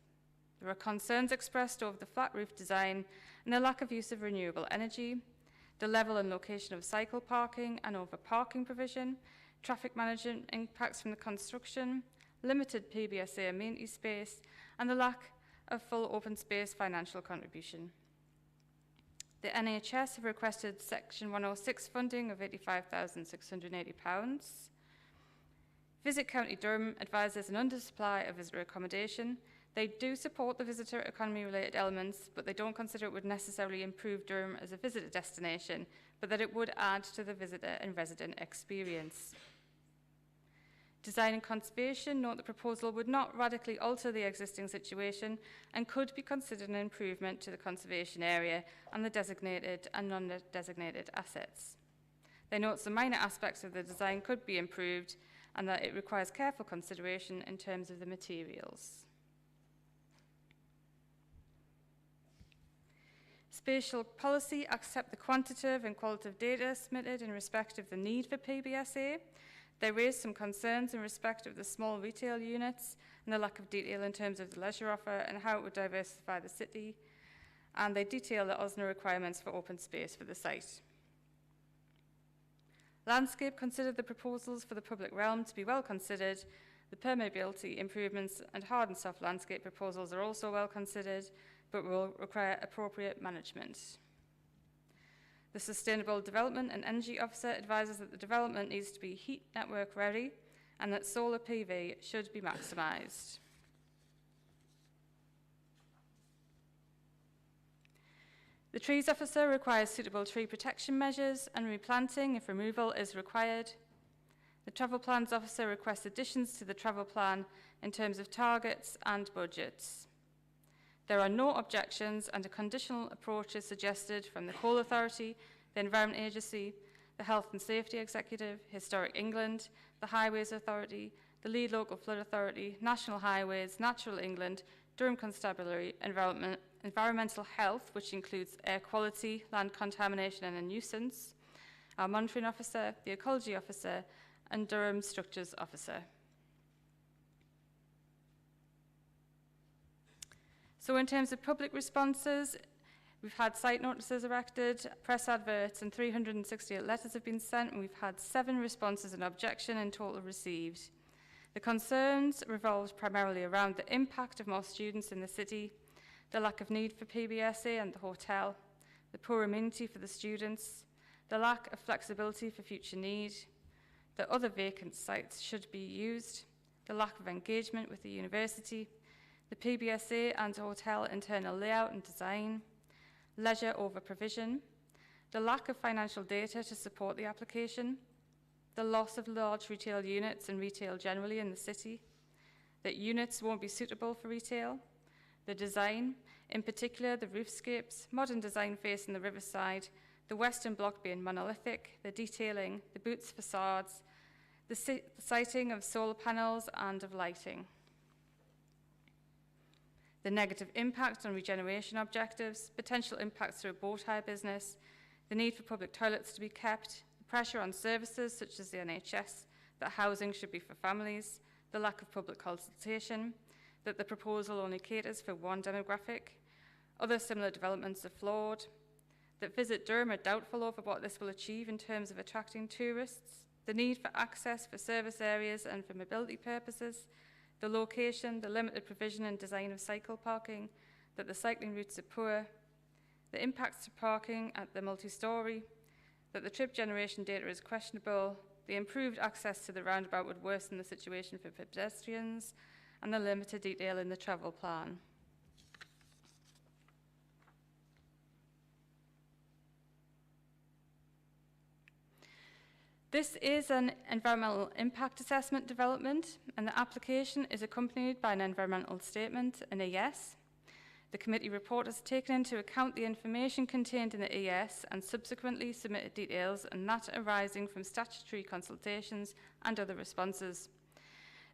There are concerns expressed over the flat roof design and the lack of use of renewable energy, the level and location of cycle parking and over parking provision, traffic management impacts from the construction, limited PBSA amenity space, and the lack of full open space financial contribution. The NHS have requested Section 106 funding of £85,680. Visit County Durham advises an undersupply of visitor accommodation. They do support the visitor economy-related elements, but they don't consider it would necessarily improve Durham as a visitor destination, but that it would add to the visitor and resident experience. Design and Conservation note the proposal would not radically alter the existing situation and could be considered an improvement to the conservation area and the designated and non-designated assets. They note some minor aspects of the design could be improved and that it requires careful consideration in terms of the materials. Spatial Policy accept the quantitative and qualitative data submitted in respect of the need for PBSA. They raised some concerns in respect of the small retail units and the lack of detail in terms of the leisure offer and how it would diversify the city. And they detail the OSNA requirements for open space for the site. Landscape considered the proposals for the public realm to be well considered. The permeability improvements and hard and soft landscape proposals are also well considered, but will require appropriate management. The Sustainable Development and Energy Officer advises that the development needs to be heat network ready and that solar PV should be maximised. The Trees Officer requires suitable tree protection measures and replanting if removal is required. The Travel Plans Officer requests additions to the travel plan in terms of targets and budgets. There are no objections and a conditional approach is suggested from the Coal Authority, the Environment Agency, the Health and Safety Executive, Historic England, the Highways Authority, the Lead Local Flood Authority, National Highways, Natural England, Durham Constabulary, Environmental Health, which includes air quality, land contamination and a nuisance, our Monitoring Officer, the Ecology Officer, and Durham Structures Officer. So in terms of public responses, we've had site notices erected, press adverts, and 368 letters have been sent, and we've had 7 responses and objection in total received. The concerns revolved primarily around the impact of more students in the city, the lack of need for PBSA and the hotel, the poor amenity for the students, the lack of flexibility for future need, that other vacant sites should be used, the lack of engagement with the university, the PBSA and hotel internal layout and design, leisure over provision, the lack of financial data to support the application, the loss of large retail units and retail generally in the city, that units won't be suitable for retail, the design, in particular the roofscapes, modern design facing the riverside, the western block being monolithic, the detailing, the boots facades, the siting of solar panels and of lighting. the negative impact on regeneration objectives, potential impacts through a boat hire business, the need for public toilets to be kept, the pressure on services such as the NHS, that housing should be for families, the lack of public consultation, that the proposal only caters for one demographic, other similar developments are flawed, that Visit Durham are doubtful over what this will achieve in terms of attracting tourists, the need for access for service areas and for mobility purposes, the location, the limited provision and design of cycle parking, that the cycling routes are poor, the impacts to parking at the multi-storey, that the trip generation data is questionable, the improved access to the roundabout would worsen the situation for pedestrians, and the limited detail in the travel plan. This is an environmental impact assessment development, and the application is accompanied by an environmental statement, an ES. The committee report has taken into account the information contained in the ES and subsequently submitted details and that arising from statutory consultations and other responses.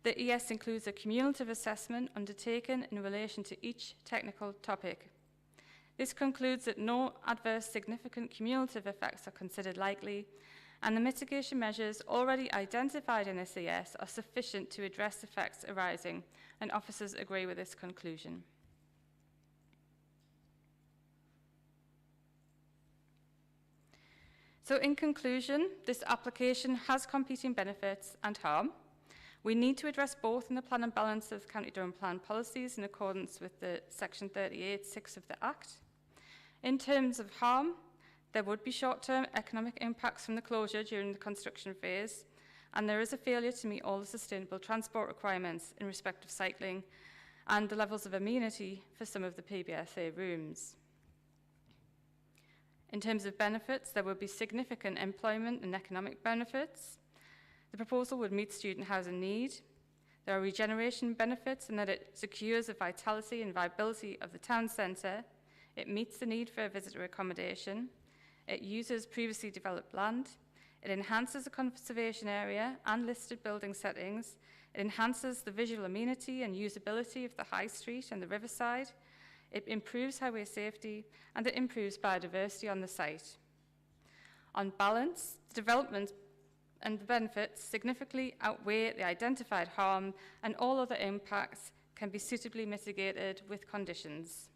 The ES includes a cumulative assessment undertaken in relation to each technical topic. This concludes that no adverse significant cumulative effects are considered likely, and the mitigation measures already identified in this ES are sufficient to address effects arising, and officers agree with this conclusion. So in conclusion, this application has competing benefits and harm. We need to address both in the plan and balance of County Durham plan policies in accordance with the Section 38(6) of the Act. In terms of harm, there would be short-term economic impacts from the closure during the construction phase, and there is a failure to meet all the sustainable transport requirements in respect of cycling and the levels of amenity for some of the PBSA rooms. In terms of benefits, there would be significant employment and economic benefits. The proposal would meet student housing need. There are regeneration benefits in that it secures the vitality and viability of the town centre. It meets the need for visitor accommodation. It uses previously developed land. It enhances the conservation area and listed building settings. It enhances the visual amenity and usability of the high street and the riverside. It improves highway safety, and it improves biodiversity on the site. On balance, the development and the benefits significantly outweigh the identified harm, and all other impacts can be suitably mitigated with conditions.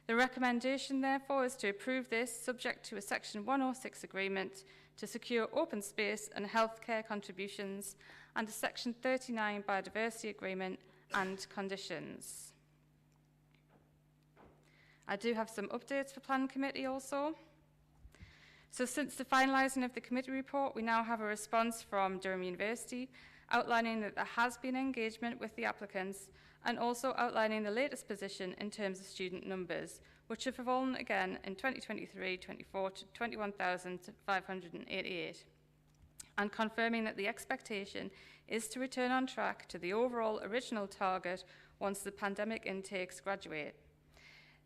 The recommendation, therefore, is to approve this subject to a Section 106 agreement to secure open space and healthcare contributions and a Section 39 biodiversity agreement and conditions. I do have some updates for Planning Committee also. So since the finalising of the committee report, we now have a response from Durham University outlining that there has been engagement with the applicants and also outlining the latest position in terms of student numbers, which have fallen again in 2023-24 to 21,588, and confirming that the expectation is to return on track to the overall original target once the pandemic intakes graduate.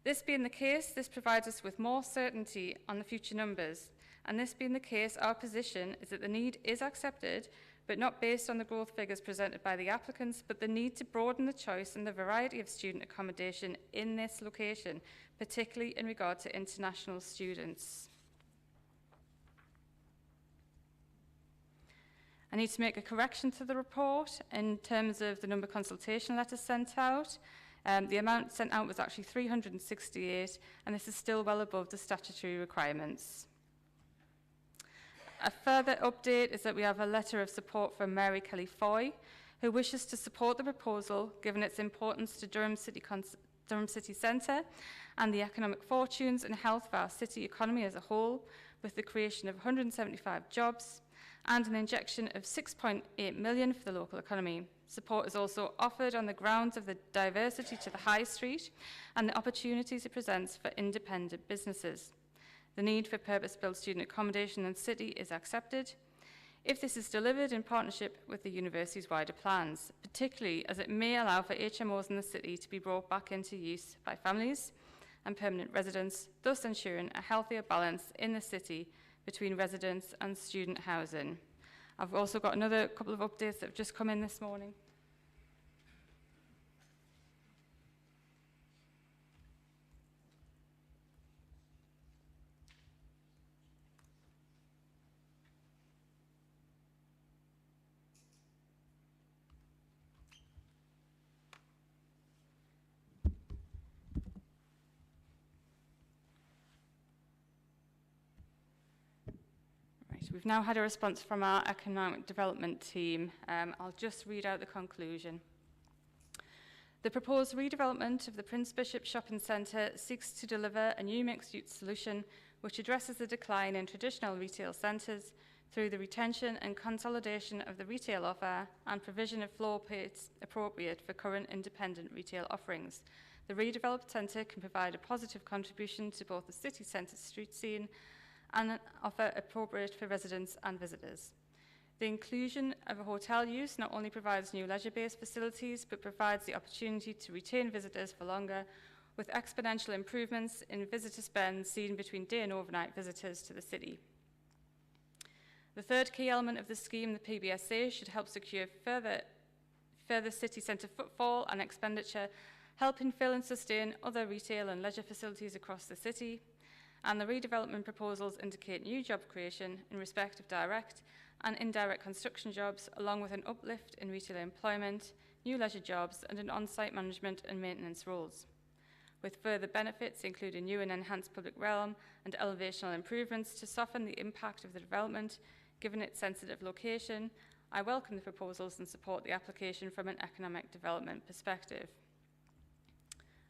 This being the case, this provides us with more certainty on the future numbers, and this being the case, our position is that the need is accepted, but not based on the growth figures presented by the applicants, but the need to broaden the choice and the variety of student accommodation in this location, particularly in regard to international students. I need to make a correction to the report in terms of the number of consultation letters sent out. The amount sent out was actually 368, and this is still well above the statutory requirements. A further update is that we have a letter of support from Mary Kelly Foy, who wishes to support the proposal given its importance to Durham City Centre and the economic fortunes and health of our city economy as a whole, with the creation of 175 jobs and an injection of 6.8 million for the local economy. Support is also offered on the grounds of the diversity to the high street and the opportunities it presents for independent businesses. The need for purpose-built student accommodation in the city is accepted if this is delivered in partnership with the university's wider plans, particularly as it may allow for HMOs in the city to be brought back into use by families and permanent residents, thus ensuring a healthier balance in the city between residents and student housing. I've also got another couple of updates that have just come in this morning. We've now had a response from our economic development team. I'll just read out the conclusion. The proposed redevelopment of the Prince Bishop Shopping Centre seeks to deliver a new mixed-use solution which addresses the decline in traditional retail centres through the retention and consolidation of the retail offer and provision of floor plates appropriate for current independent retail offerings. The redeveloped centre can provide a positive contribution to both the city centre street scene and an offer appropriate for residents and visitors. The inclusion of a hotel use not only provides new leisure-based facilities, but provides the opportunity to retain visitors for longer, with exponential improvements in visitor spend seen between day and overnight visitors to the city. The third key element of the scheme, the PBSA, should help secure further city centre footfall and expenditure, helping fill and sustain other retail and leisure facilities across the city. And the redevelopment proposals indicate new job creation in respect of direct and indirect construction jobs, along with an uplift in retail employment, new leisure jobs, and in on-site management and maintenance roles. With further benefits including new and enhanced public realm and elevational improvements to soften the impact of the development, given its sensitive location, I welcome the proposals and support the application from an economic development perspective.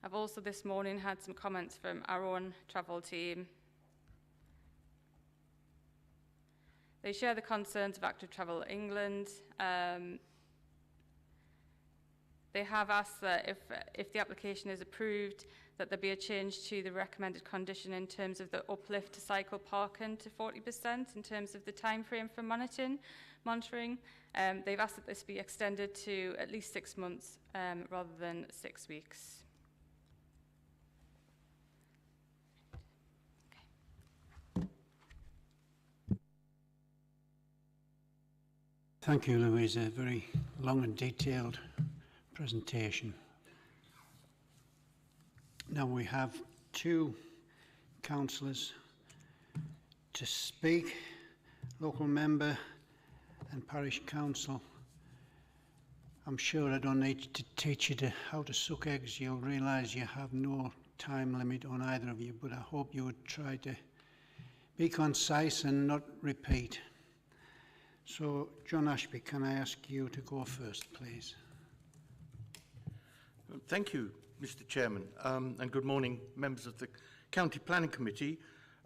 I've also this morning had some comments from our own travel team. They share the concerns of Active Travel England. They have asked that if the application is approved, that there be a change to the recommended condition in terms of the uplift to cycle parking to 40% in terms of the time frame for monitoring. They've asked that this be extended to at least 6 months rather than 6 weeks. Thank you, Louise. A very long and detailed presentation. Now we have 2 councillors to speak, local member and parish council. I'm sure I don't need to teach you how to suck eggs. You'll realise you have no time limit on either of you, but I hope you would try to be concise and not repeat. So, John Ashby, can I ask you to go first, please? Thank you, Mr. Chairman, and good morning, members of the County Planning Committee.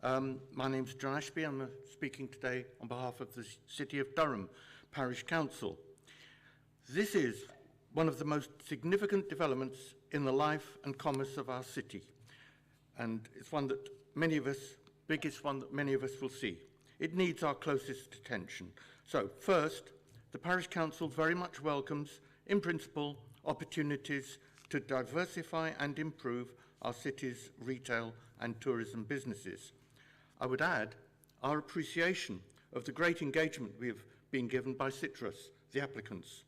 My name's John Ashby. I'm speaking today on behalf of the City of Durham Parish Council. This is one of the most significant developments in the life and commerce of our city, and it's one that biggest one that many of us will see. It needs our closest attention. So, first, the Parish Council very much welcomes, in principle, opportunities to diversify and improve our city's retail and tourism businesses. I would add our appreciation of the great engagement we have been given by Citrus, the applicants.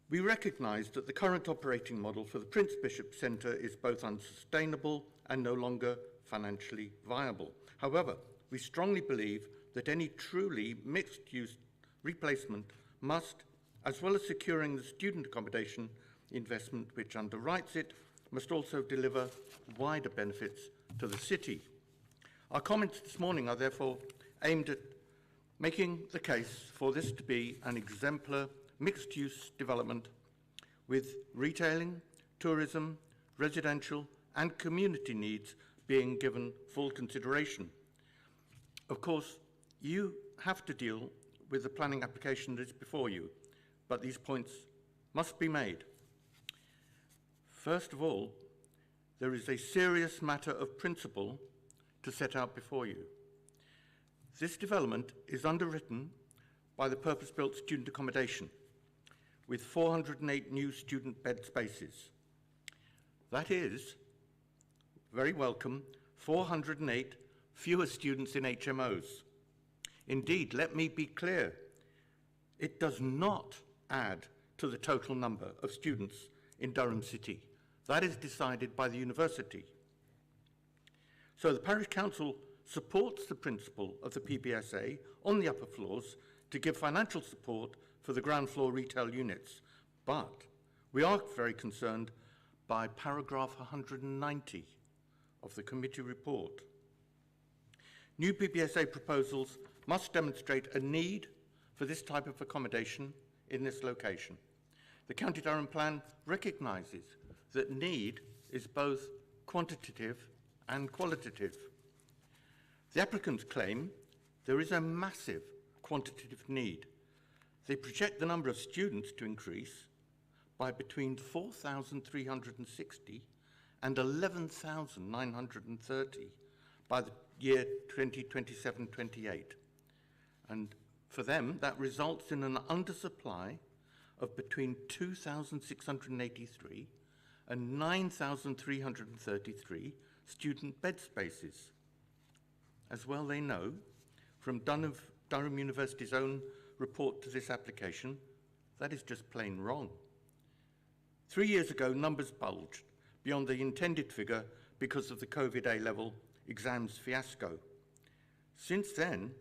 We recognise that the current operating model for the Prince Bishop Centre is both unsustainable and no longer financially viable. However, we strongly believe that any truly mixed-use replacement must, as well as securing the student accommodation investment which underwrites it, must also deliver wider benefits to the city. Our comments this morning are therefore aimed at making the case for this to be an exemplar mixed-use development with retailing, tourism, residential and community needs being given full consideration. Of course, you have to deal with the planning application that is before you, but these points must be made. First of all, there is a serious matter of principle to set out before you. This development is underwritten by the purpose-built student accommodation with 408 new student bed spaces. That is, very welcome, 408 fewer students in HMOs. Indeed, let me be clear, it does not add to the total number of students in Durham City. That is decided by the university. So the Parish Council supports the principle of the PBSA on the upper floors to give financial support for the ground floor retail units, but we are very concerned by paragraph 190 of the committee report. New PBSA proposals must demonstrate a need for this type of accommodation in this location. The County Durham Plan recognises that need is both quantitative and qualitative. The applicants claim there is a massive quantitative need. They project the number of students to increase by between 4,360 and 11,930 by the year 2027-28. And for them, that results in an undersupply of between 2,683 and 9,333 student bed spaces. As well they know, from Durham University's own report to this application, that is just plain wrong. 3 years ago, numbers bulged beyond the intended figure because of the COVID A-level exams fiasco. Since then,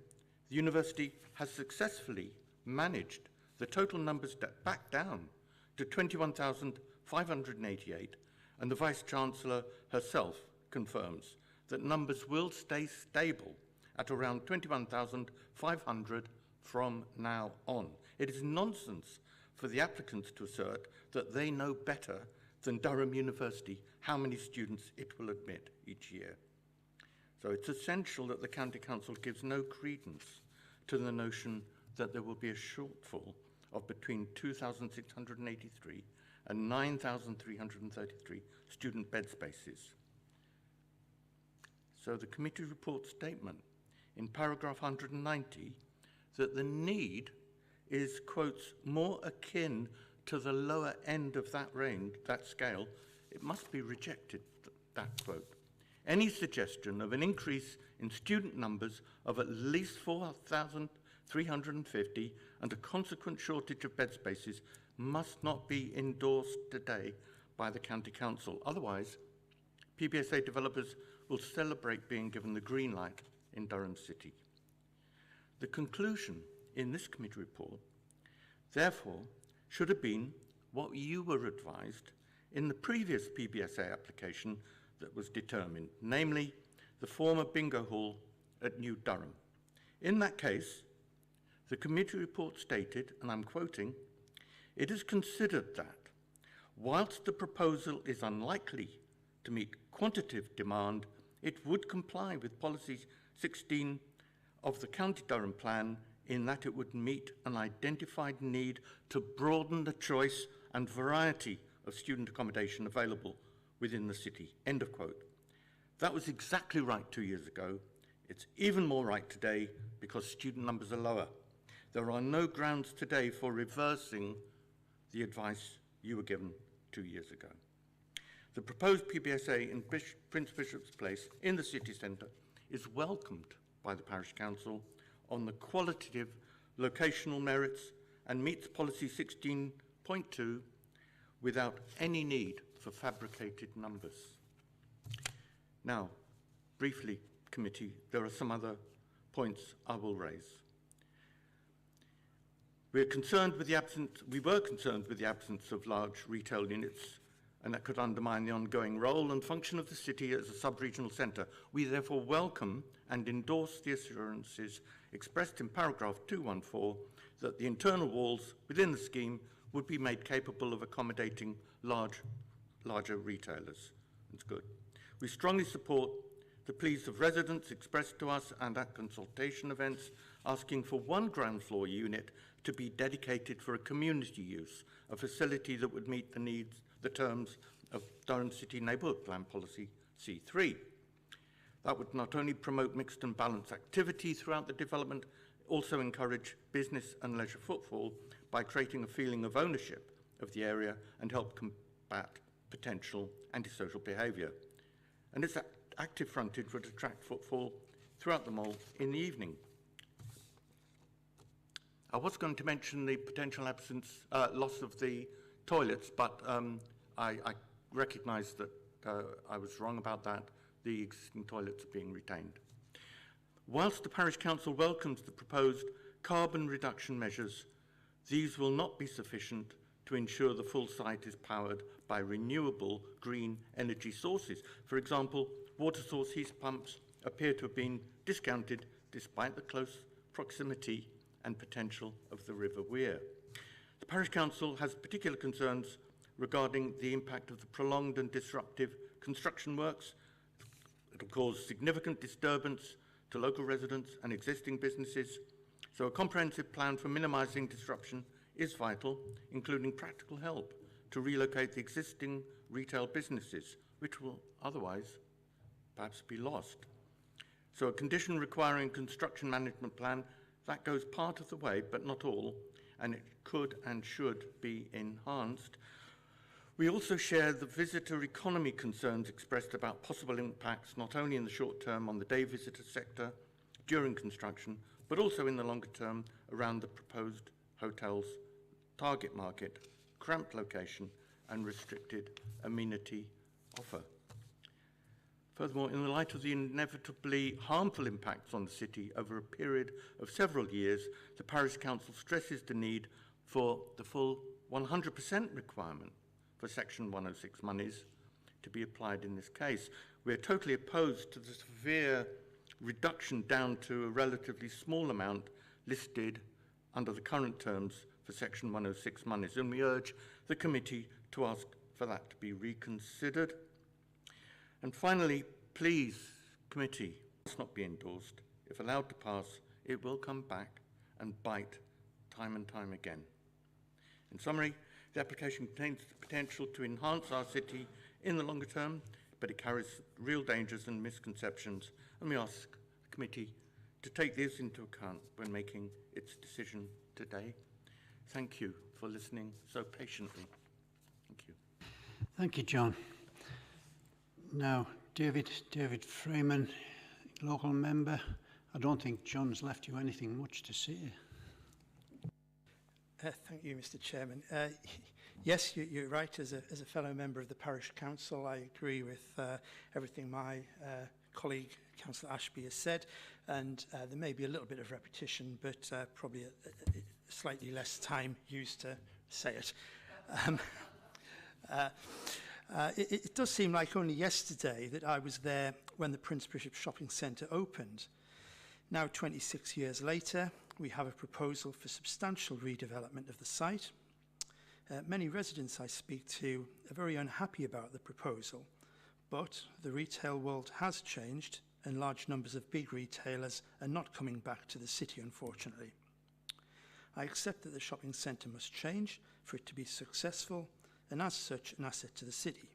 the university has successfully managed the total numbers back down to 21,588, and the Vice-Chancellor herself confirms that numbers will stay stable at around 21,500 from now on. It is nonsense for the applicants to assert that they know better than Durham University how many students it will admit each year. So it's essential that the County Council gives no credence to the notion that there will be a shortfall of between 2,683 and 9,333 student bed spaces. So the committee report statement in paragraph 190 that the need is, quotes, more akin to the lower end of that range, that scale, it must be rejected, that quote. Any suggestion of an increase in student numbers of at least 4,350 and a consequent shortage of bed spaces must not be endorsed today by the County Council. Otherwise, PBSA developers will celebrate being given the green light in Durham City. The conclusion in this committee report, therefore, should have been what you were advised in the previous PBSA application that was determined, namely the former bingo hall at New Durham. In that case, the committee report stated, and I'm quoting, "It is considered that, whilst the proposal is unlikely to meet quantitative demand, it would comply with Policy 16 of the County Durham Plan in that it would meet an identified need to broaden the choice and variety of student accommodation available within the city." End of quote. That was exactly right 2 years ago. It's even more right today because student numbers are lower. There are no grounds today for reversing the advice you were given 2 years ago. The proposed PBSA in Prince Bishop's Place in the city centre is welcomed by the Parish Council on the qualitative locational merits and meets Policy 16.2 without any need for fabricated numbers. Now, briefly, committee, there are some other points I will raise. We were concerned with the absence of large retail units, and that could undermine the ongoing role and function of the city as a sub-regional centre. We therefore welcome and endorse the assurances expressed in paragraph 214 that the internal walls within the scheme would be made capable of accommodating larger retailers. It's good. We strongly support the pleas of residents expressed to us and at consultation events asking for one ground floor unit to be dedicated for a community use, a facility that would meet the terms of Durham City Neighbourhood Plan Policy C3. That would not only promote mixed and balanced activity throughout the development, also encourage business and leisure footfall by creating a feeling of ownership of the area and help combat potential antisocial behaviour. And its active frontage would attract footfall throughout the mall in the evening. I was going to mention the potential loss of the toilets, but I recognise that I was wrong about that. The existing toilets are being retained. Whilst the Parish Council welcomes the proposed carbon reduction measures, these will not be sufficient to ensure the full site is powered by renewable green energy sources. For example, water source heat pumps appear to have been discounted despite the close proximity and potential of the River Wear. The Parish Council has particular concerns regarding the impact of the prolonged and disruptive construction works. It will cause significant disturbance to local residents and existing businesses, so a comprehensive plan for minimising disruption is vital, including practical help to relocate the existing retail businesses, which will otherwise perhaps be lost. So a condition requiring construction management plan, that goes part of the way, but not all, and it could and should be enhanced. We also share the visitor economy concerns expressed about possible impacts, not only in the short term on the day visitor sector during construction, but also in the longer term around the proposed hotel's target market, cramped location, and restricted amenity offer. Furthermore, in the light of the inevitably harmful impacts on the city over a period of several years, the Parish Council stresses the need for the full 100% requirement for Section 106 monies to be applied in this case. We are totally opposed to the severe reduction down to a relatively small amount listed under the current terms for Section 106 monies, and we urge the committee to ask for that to be reconsidered. And finally, please, committee, must not be endorsed. If allowed to pass, it will come back and bite time and time again. In summary, the application contains the potential to enhance our city in the longer term, but it carries real dangers and misconceptions, and we ask the committee to take this into account when making its decision today. Thank you for listening so patiently. Thank you. Thank you, John. Now, David Freeman, local member. I don't think John's left you anything much to say. Thank you, Mr. Chairman. Yes, you're right. As a fellow member of the Parish Council, I agree with everything my colleague, Councillor Ashby, has said, and there may be a little bit of repetition, but probably a slightly less time used to say it. It does seem like only yesterday that I was there when the Prince Bishop Shopping Centre opened. Now, 26 years later, we have a proposal for substantial redevelopment of the site. Many residents I speak to are very unhappy about the proposal, but the retail world has changed and large numbers of big retailers are not coming back to the city, unfortunately. I accept that the shopping centre must change for it to be successful and as such an asset to the city.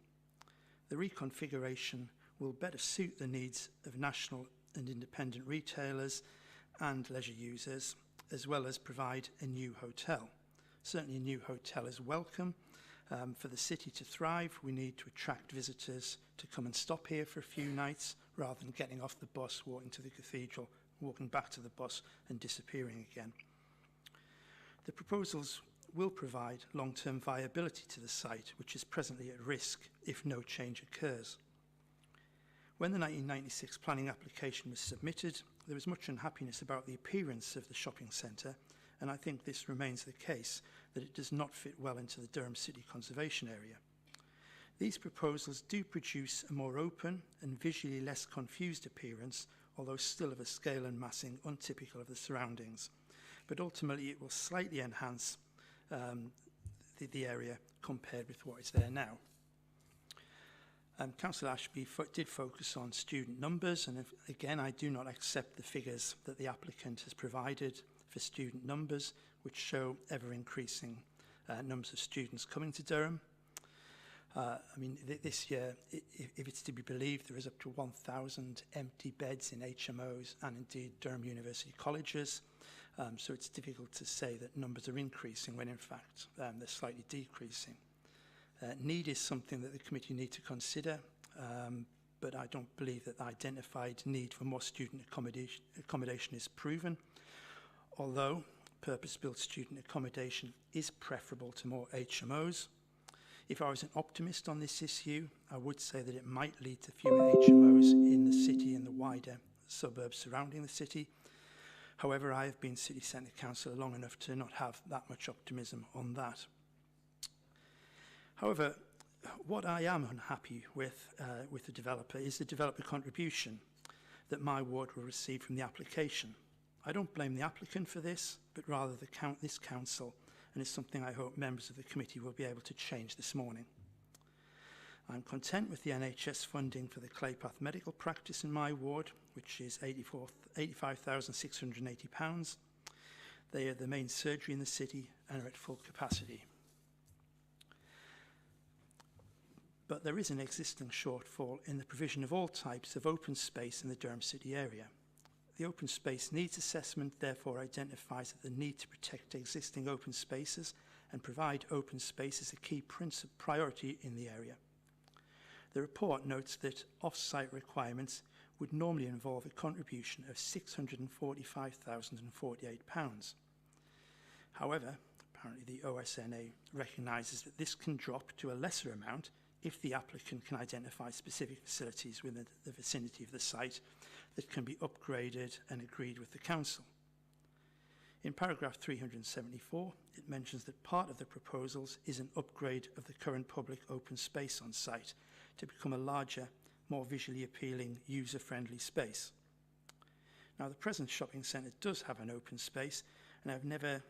The reconfiguration will better suit the needs of national and independent retailers and leisure users, as well as provide a new hotel. Certainly a new hotel is welcome. For the city to thrive, we need to attract visitors to come and stop here for a few nights, rather than getting off the bus, walking to the cathedral, walking back to the bus and disappearing again. The proposals will provide long-term viability to the site, which is presently at risk if no change occurs. When the 1996 planning application was submitted, there was much unhappiness about the appearance of the shopping centre, and I think this remains the case, that it does not fit well into the Durham City Conservation Area. These proposals do produce a more open and visually less confused appearance, although still of a scale and massing untypical of the surroundings. But ultimately it will slightly enhance the area compared with what is there now. Councillor Ashby did focus on student numbers, and again, I do not accept the figures that the applicant has provided for student numbers, which show ever-increasing numbers of students coming to Durham. I mean, this year, if it's to be believed, there is up to 1,000 empty beds in HMOs and indeed Durham University colleges. So it's difficult to say that numbers are increasing when in fact they're slightly decreasing. Need is something that the committee need to consider, but I don't believe that the identified need for more student accommodation is proven, although purpose-built student accommodation is preferable to more HMOs. If I was an optimist on this issue, I would say that it might lead to fewer HMOs in the city and the wider suburbs surrounding the city. However, I have been City Centre Councillor long enough to not have that much optimism on that. However, what I am unhappy with the developer is the developer contribution that my ward will receive from the application. I don't blame the applicant for this, but rather this council, and it's something I hope members of the committee will be able to change this morning. I'm content with the NHS funding for the Claypath medical practice in my ward, which is £85,680. They are the main surgery in the city and are at full capacity. But there is an existing shortfall in the provision of all types of open space in the Durham City area. The open space needs assessment therefore identifies that the need to protect existing open spaces and provide open space is a key priority in the area. The report notes that off-site requirements would normally involve a contribution of £645,048. However, apparently the OSNA recognises that this can drop to a lesser amount if the applicant can identify specific facilities within the vicinity of the site that can be upgraded and agreed with the council. In paragraph 374, it mentions that part of the proposals is an upgrade of the current public open space on site to become a larger, more visually appealing, user-friendly space. Now, the present shopping centre does have an open space, and I've never,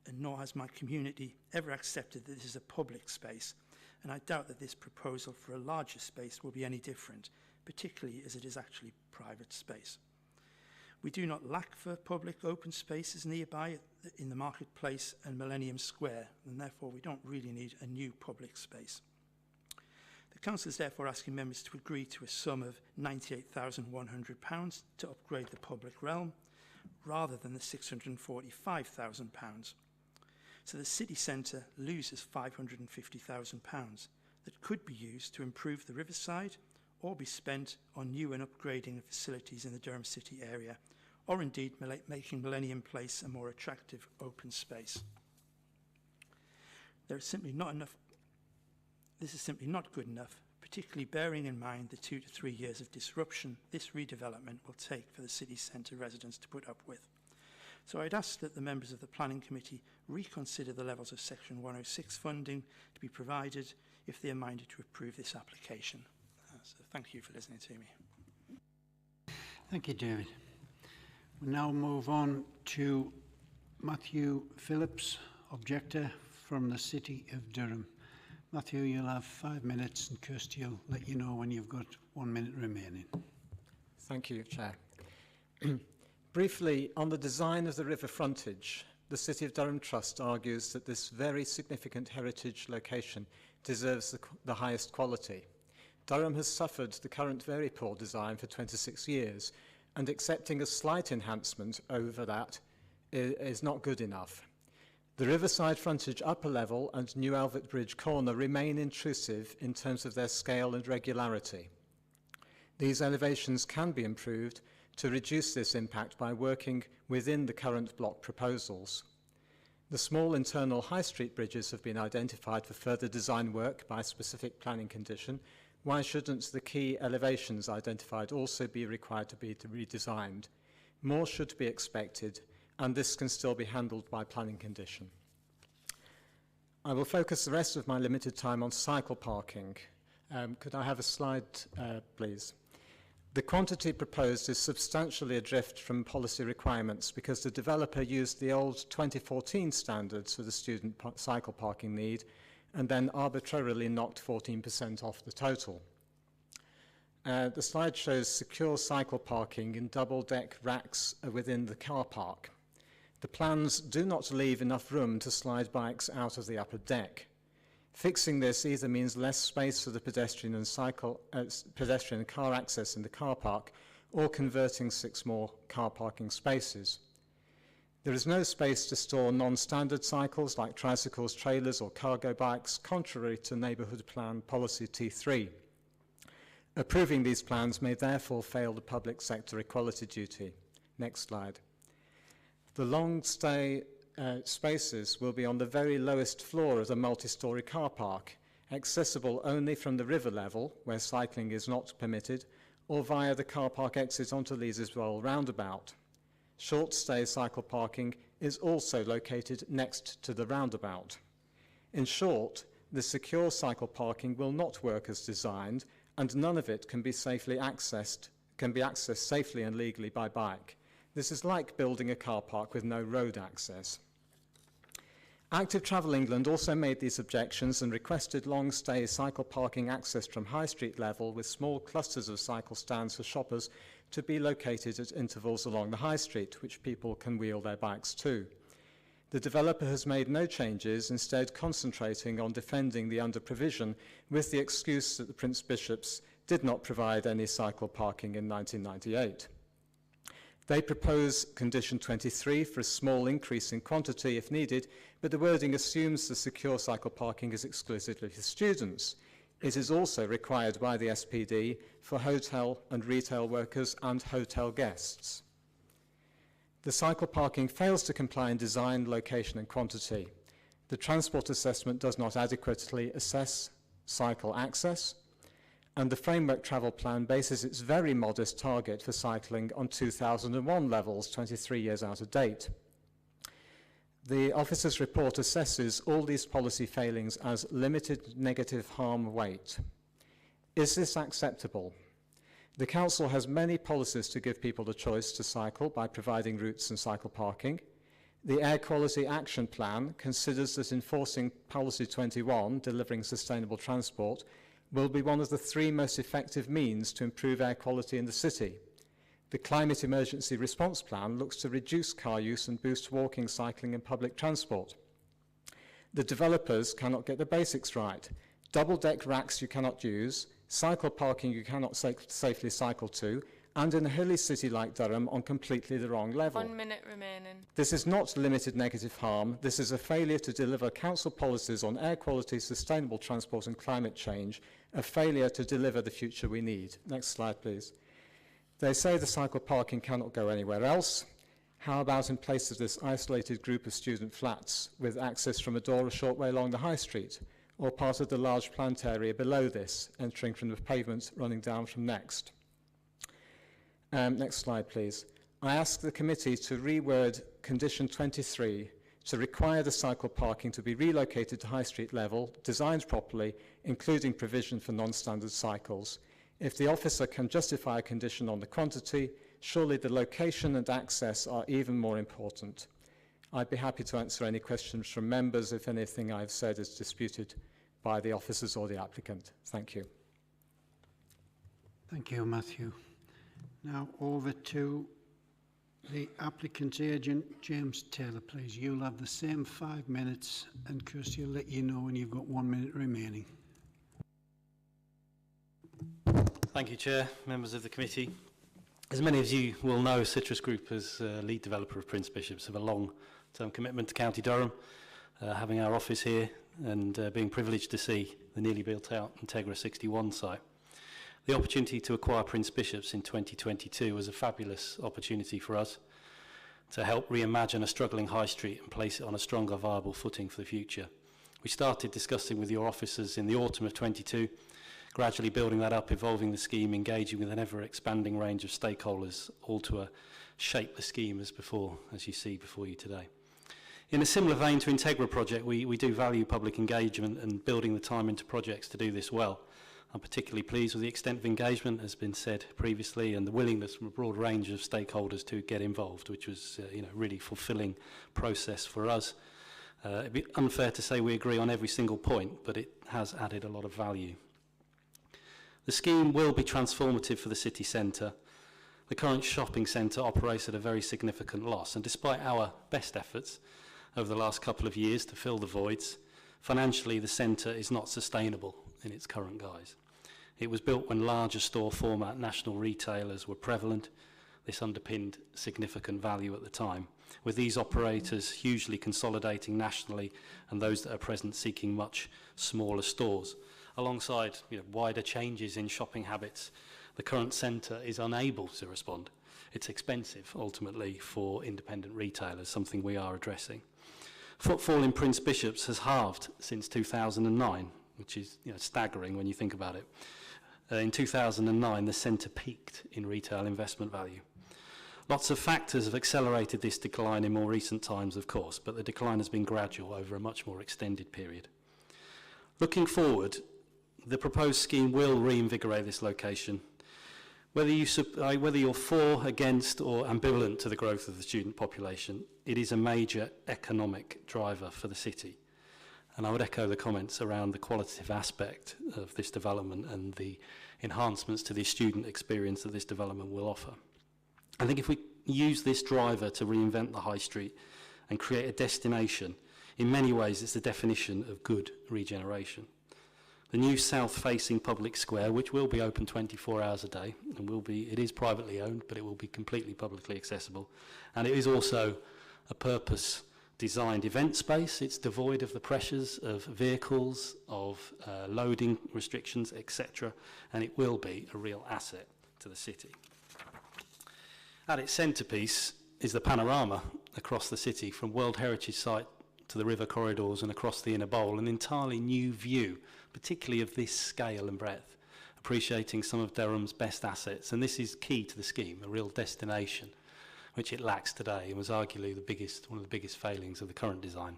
and nor has my community, ever accepted that this is a public space, and I doubt that this proposal for a larger space will be any different, particularly as it is actually private space. We do not lack for public open spaces nearby in the marketplace and Millennium Square, and therefore we don't really need a new public space. The council is therefore asking members to agree to a sum of £98,100 to upgrade the public realm, rather than the £645,000. So the city centre loses £550,000 that could be used to improve the riverside or be spent on new and upgrading facilities in the Durham City area, or indeed making Millennium Place a more attractive open space. There is simply not enough. This is simply not good enough, particularly bearing in mind the 2 to 3 years of disruption this redevelopment will take for the city centre residents to put up with. So I'd ask that the members of the Planning Committee reconsider the levels of Section 106 funding to be provided if they are minded to approve this application. So thank you for listening to me. Thank you, David. We'll now move on to Matthew Phillips, objector from the City of Durham. Matthew, you'll have 5 minutes, and Kirsty will let you know when you've got 1 minute remaining. Thank you, Chair. Briefly, on the design of the river frontage, the City of Durham Trust argues that this very significant heritage location deserves the highest quality. Durham has suffered the current very poor design for 26 years, and accepting a slight enhancement over that is not good enough. The riverside frontage upper level and New Albert Bridge corner remain intrusive in terms of their scale and regularity. These elevations can be improved to reduce this impact by working within the current block proposals. The small internal high street bridges have been identified for further design work by specific planning condition. Why shouldn't the key elevations identified also be required to be redesigned? More should be expected, and this can still be handled by planning condition. I will focus the rest of my limited time on cycle parking. Could I have a slide, please? The quantity proposed is substantially adrift from policy requirements because the developer used the old 2014 standards for the student cycle parking need and then arbitrarily knocked 14% off the total. The slide shows secure cycle parking in double-deck racks within the car park. The plans do not leave enough room to slide bikes out of the upper deck. Fixing this either means less space for the pedestrian and car access in the car park, or converting 6 more car parking spaces. There is no space to store non-standard cycles like tricycles, trailers or cargo bikes, contrary to Neighbourhood Plan Policy T3. Approving these plans may therefore fail the public sector equality duty. Next slide. The long stay spaces will be on the very lowest floor of the multi-storey car park, accessible only from the river level, where cycling is not permitted, or via the car park exit onto Leeseswell roundabout. Short stay cycle parking is also located next to the roundabout. In short, the secure cycle parking will not work as designed, and none of it can be accessed safely and legally by bike. This is like building a car park with no road access. Active Travel England also made these objections and requested long-stay cycle parking access from High Street level with small clusters of cycle stands for shoppers to be located at intervals along the High Street, which people can wheel their bikes to. The developer has made no changes, instead concentrating on defending the under-provision with the excuse that the Prince Bishops did not provide any cycle parking in 1998. They propose condition 23 for a small increase in quantity if needed, but the wording assumes the secure cycle parking is exclusively for students. It is also required by the SPD for hotel and retail workers and hotel guests. The cycle parking fails to comply in design, location and quantity. The transport assessment does not adequately assess cycle access, and the Framework Travel Plan bases its very modest target for cycling on 2001 levels, 23 years out of date. The officer's report assesses all these policy failings as limited negative harm weight. Is this acceptable? The Council has many policies to give people the choice to cycle by providing routes and cycle parking. The Air Quality Action Plan considers that enforcing Policy 21, delivering sustainable transport, will be one of the 3 most effective means to improve air quality in the city. The Climate Emergency Response Plan looks to reduce car use and boost walking, cycling and public transport. The developers cannot get the basics right. Double-deck racks you cannot use, cycle parking you cannot safely cycle to, and in a hilly city like Durham on completely the wrong level. 1 minute remaining. This is not limited negative harm. This is a failure to deliver council policies on air quality, sustainable transport and climate change, a failure to deliver the future we need. Next slide, please. They say the cycle parking cannot go anywhere else. How about in place of this isolated group of student flats with access from a door a short way along the High Street, or part of the large plant area below this, entering from the pavement running down from Next? Next slide, please. I ask the committee to reword condition 23 to require the cycle parking to be relocated to High Street level, designed properly, including provision for non-standard cycles. If the officer can justify a condition on the quantity, surely the location and access are even more important. I'd be happy to answer any questions from members if anything I've said is disputed by the officers or the applicant. Thank you. Thank you, Matthew. Now over to the applicant's agent, James Taylor, please. You'll have the same 5 minutes, and Kirsty will let you know when you've got 1 minute remaining. Thank you, Chair, members of the committee. As many of you will know, Citrus Group, as lead developer of Prince Bishops, have a long-term commitment to County Durham, having our office here and being privileged to see the nearly built-out Integra 61 site. The opportunity to acquire Prince Bishops in 2022 was a fabulous opportunity for us to help reimagine a struggling high street and place it on a stronger, viable footing for the future. We started discussing with your officers in the autumn of 22, gradually building that up, evolving the scheme, engaging with an ever-expanding range of stakeholders, all to shape the scheme as you see before you today. In a similar vein to Integra project, we do value public engagement and building the time into projects to do this well. I'm particularly pleased with the extent of engagement, as has been said previously, and the willingness from a broad range of stakeholders to get involved, which was really fulfilling process for us. It'd be unfair to say we agree on every single point, but it has added a lot of value. The scheme will be transformative for the city centre. The current shopping centre operates at a very significant loss, and despite our best efforts over the last couple of years to fill the voids, financially the centre is not sustainable in its current guise. It was built when larger store format national retailers were prevalent. This underpinned significant value at the time, with these operators hugely consolidating nationally and those that are present seeking much smaller stores. Alongside wider changes in shopping habits, the current centre is unable to respond. It's expensive, ultimately, for independent retailers, something we are addressing. Footfall in Prince Bishops has halved since 2009, which is staggering when you think about it. In 2009, the centre peaked in retail investment value. Lots of factors have accelerated this decline in more recent times, of course, but the decline has been gradual over a much more extended period. Looking forward, the proposed scheme will reinvigorate this location. Whether you're for, against or ambivalent to the growth of the student population, it is a major economic driver for the city. And I would echo the comments around the qualitative aspect of this development and the enhancements to the student experience that this development will offer. I think if we use this driver to reinvent the high street and create a destination, in many ways it's the definition of good regeneration. The new south-facing public square, which will be open 24 hours a day, and it is privately owned, but it will be completely publicly accessible. And it is also a purpose-designed event space. It's devoid of the pressures of vehicles, of loading restrictions, etc. And it will be a real asset to the city. At its centrepiece is the panorama across the city, from World Heritage Site to the river corridors and across the inner bowl, an entirely new view, particularly of this scale and breadth, appreciating some of Durham's best assets. And this is key to the scheme, a real destination, which it lacks today and was arguably one of the biggest failings of the current design.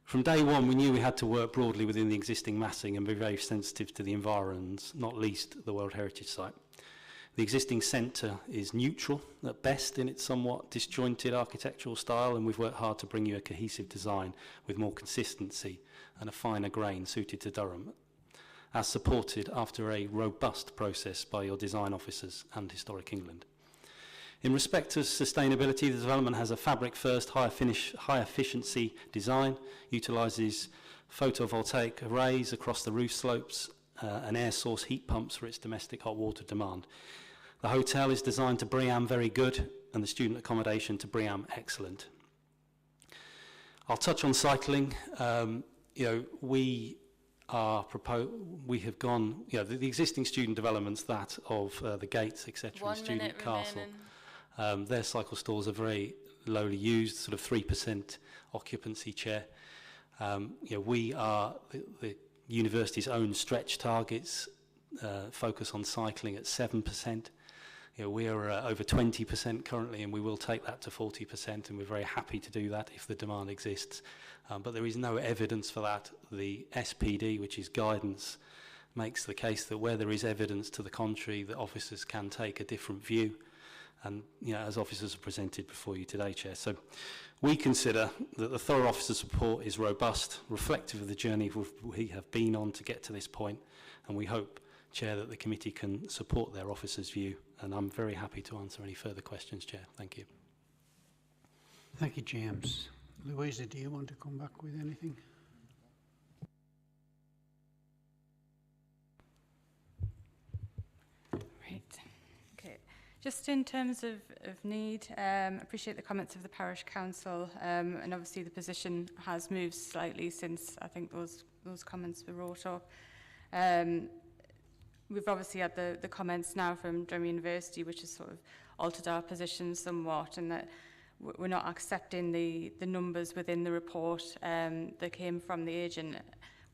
From day one, we knew we had to work broadly within the existing massing and be very sensitive to the environs, not least the World Heritage Site. The existing centre is neutral at best in its somewhat disjointed architectural style, and we've worked hard to bring you a cohesive design with more consistency and a finer grain suited to Durham, as supported after a robust process by your design officers and Historic England. In respect to sustainability, the development has a fabric-first, high-efficiency design, utilises photovoltaic arrays across the roof slopes and air source heat pumps for its domestic hot water demand. The hotel is designed to BREEAM very good and the student accommodation to BREEAM excellent. I'll touch on cycling. We have gone, the existing student developments, that of the gates, etc., and Student Castle. Their cycle stores are very lowly used, sort of 3% occupancy, Chair. We are the university's own stretch targets focus on cycling at 7%. We are over 20% currently, and we will take that to 40%, and we're very happy to do that if the demand exists. But there is no evidence for that. The SPD, which is guidance, makes the case that where there is evidence to the contrary, that officers can take a different view. And as officers are presented before you today, Chair. So we consider that the thorough officer support is robust, reflective of the journey we have been on to get to this point, and we hope, Chair, that the committee can support their officers' view, and I'm very happy to answer any further questions, Chair. Thank you. Thank you, James. Louisa, do you want to come back with anything? Just in terms of need, appreciate the comments of the Parish Council, and obviously the position has moved slightly since I think those comments were wrote up. We've obviously had the comments now from Durham University, which has sort of altered our position somewhat, and that we're not accepting the numbers within the report that came from the agent.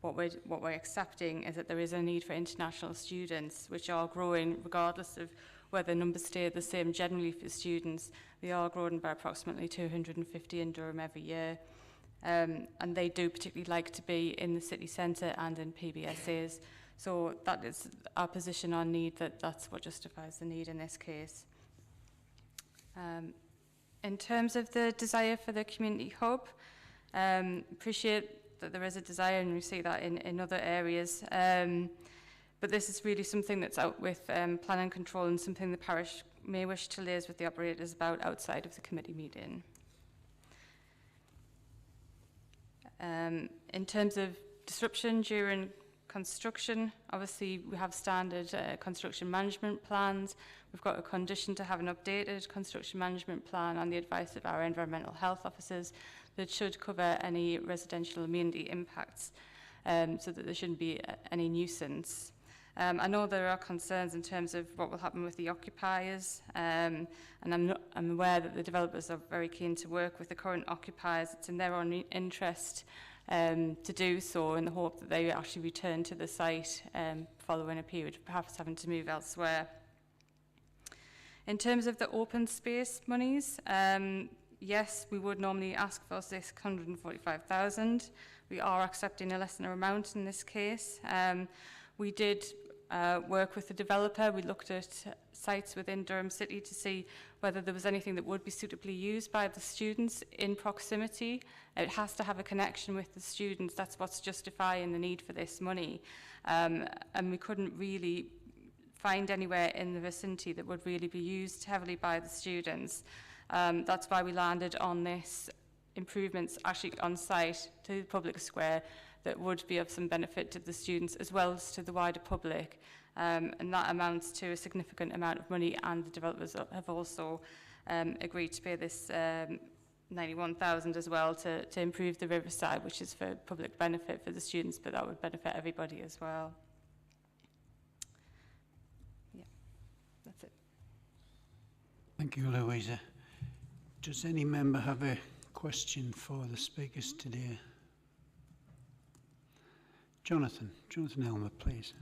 What we're accepting is that there is a need for international students, which are growing regardless of whether numbers stay the same generally for students. They are growing by approximately 250 in Durham every year. And they do particularly like to be in the city centre and in PBSAs. So that is our position on need, that's what justifies the need in this case. In terms of the desire for the community hub, appreciate that there is a desire, and we see that in other areas. But this is really something that's out with plan and control, and something the parish may wish to liaise with the operators about outside of the committee meeting. In terms of disruption during construction, obviously we have standard construction management plans. We've got a condition to have an updated construction management plan on the advice of our environmental health officers that should cover any residential amenity impacts, so that there shouldn't be any nuisance. I know there are concerns in terms of what will happen with the occupiers, and I'm aware that the developers are very keen to work with the current occupiers. It's in their own interest to do so, in the hope that they actually return to the site following a period of perhaps having to move elsewhere. In terms of the open space monies, yes, we would normally ask for 645,000. We are accepting a lesser amount in this case. We did work with the developer. We looked at sites within Durham City to see whether there was anything that would be suitably used by the students in proximity. It has to have a connection with the students. That's what's justifying the need for this money. And we couldn't really find anywhere in the vicinity that would really be used heavily by the students. That's why we landed on this improvements actually on site to the public square that would be of some benefit to the students as well as to the wider public. And that amounts to a significant amount of money, and the developers have also agreed to pay this 91,000 as well to improve the riverside, which is for public benefit for the students, but that would benefit everybody as well. Yeah, that's it. Thank you, Louisa. Does any member have a question for the speakers today? Jonathan Elmer, please.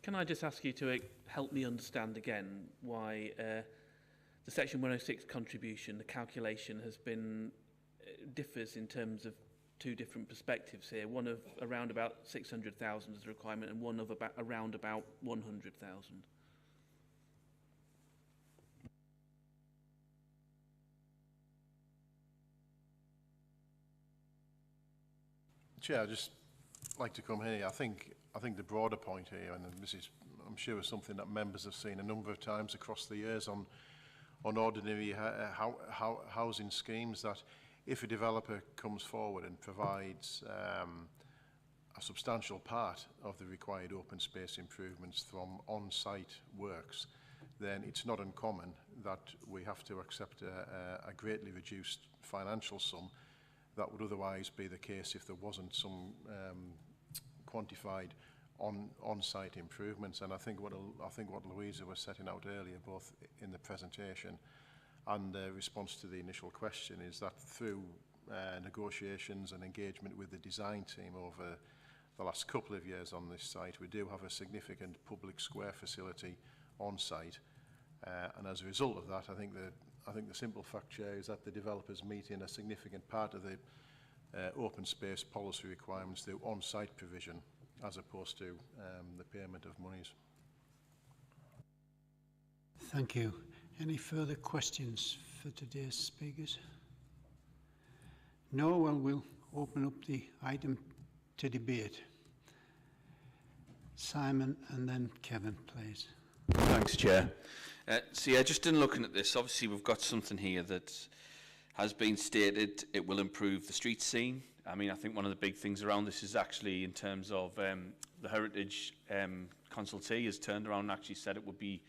Can I just ask you to help me understand again why the Section 106 contribution, the calculation has been differs in terms of two different perspectives here. One of around about 600,000 as a requirement, and one of around about 100,000. Chair, I'd just like to come here. I think the broader point here, and this is, I'm sure, something that members have seen a number of times across the years on ordinary housing schemes, that if a developer comes forward and provides a substantial part of the required open space improvements from on-site works, then it's not uncommon that we have to accept a greatly reduced financial sum that would otherwise be the case if there wasn't some quantified on-site improvements. And I think what Louisa was setting out earlier, both in the presentation and response to the initial question, is that through negotiations and engagement with the design team over the last couple of years on this site, we do have a significant public square facility on site, and as a result of that, I think the simple fact, Chair, is that the developers meet in a significant part of the open space policy requirements through on-site provision, as opposed to the payment of monies. Thank you. Any further questions for today's speakers? No? Well, we'll open up the item to debate. Simon and then Kevin, please. Thanks, Chair. So yeah, just in looking at this, obviously we've got something here that has been stated it will improve the street scene. I mean, I think one of the big things around this is actually in terms of the heritage consultee has turned around and actually said it would be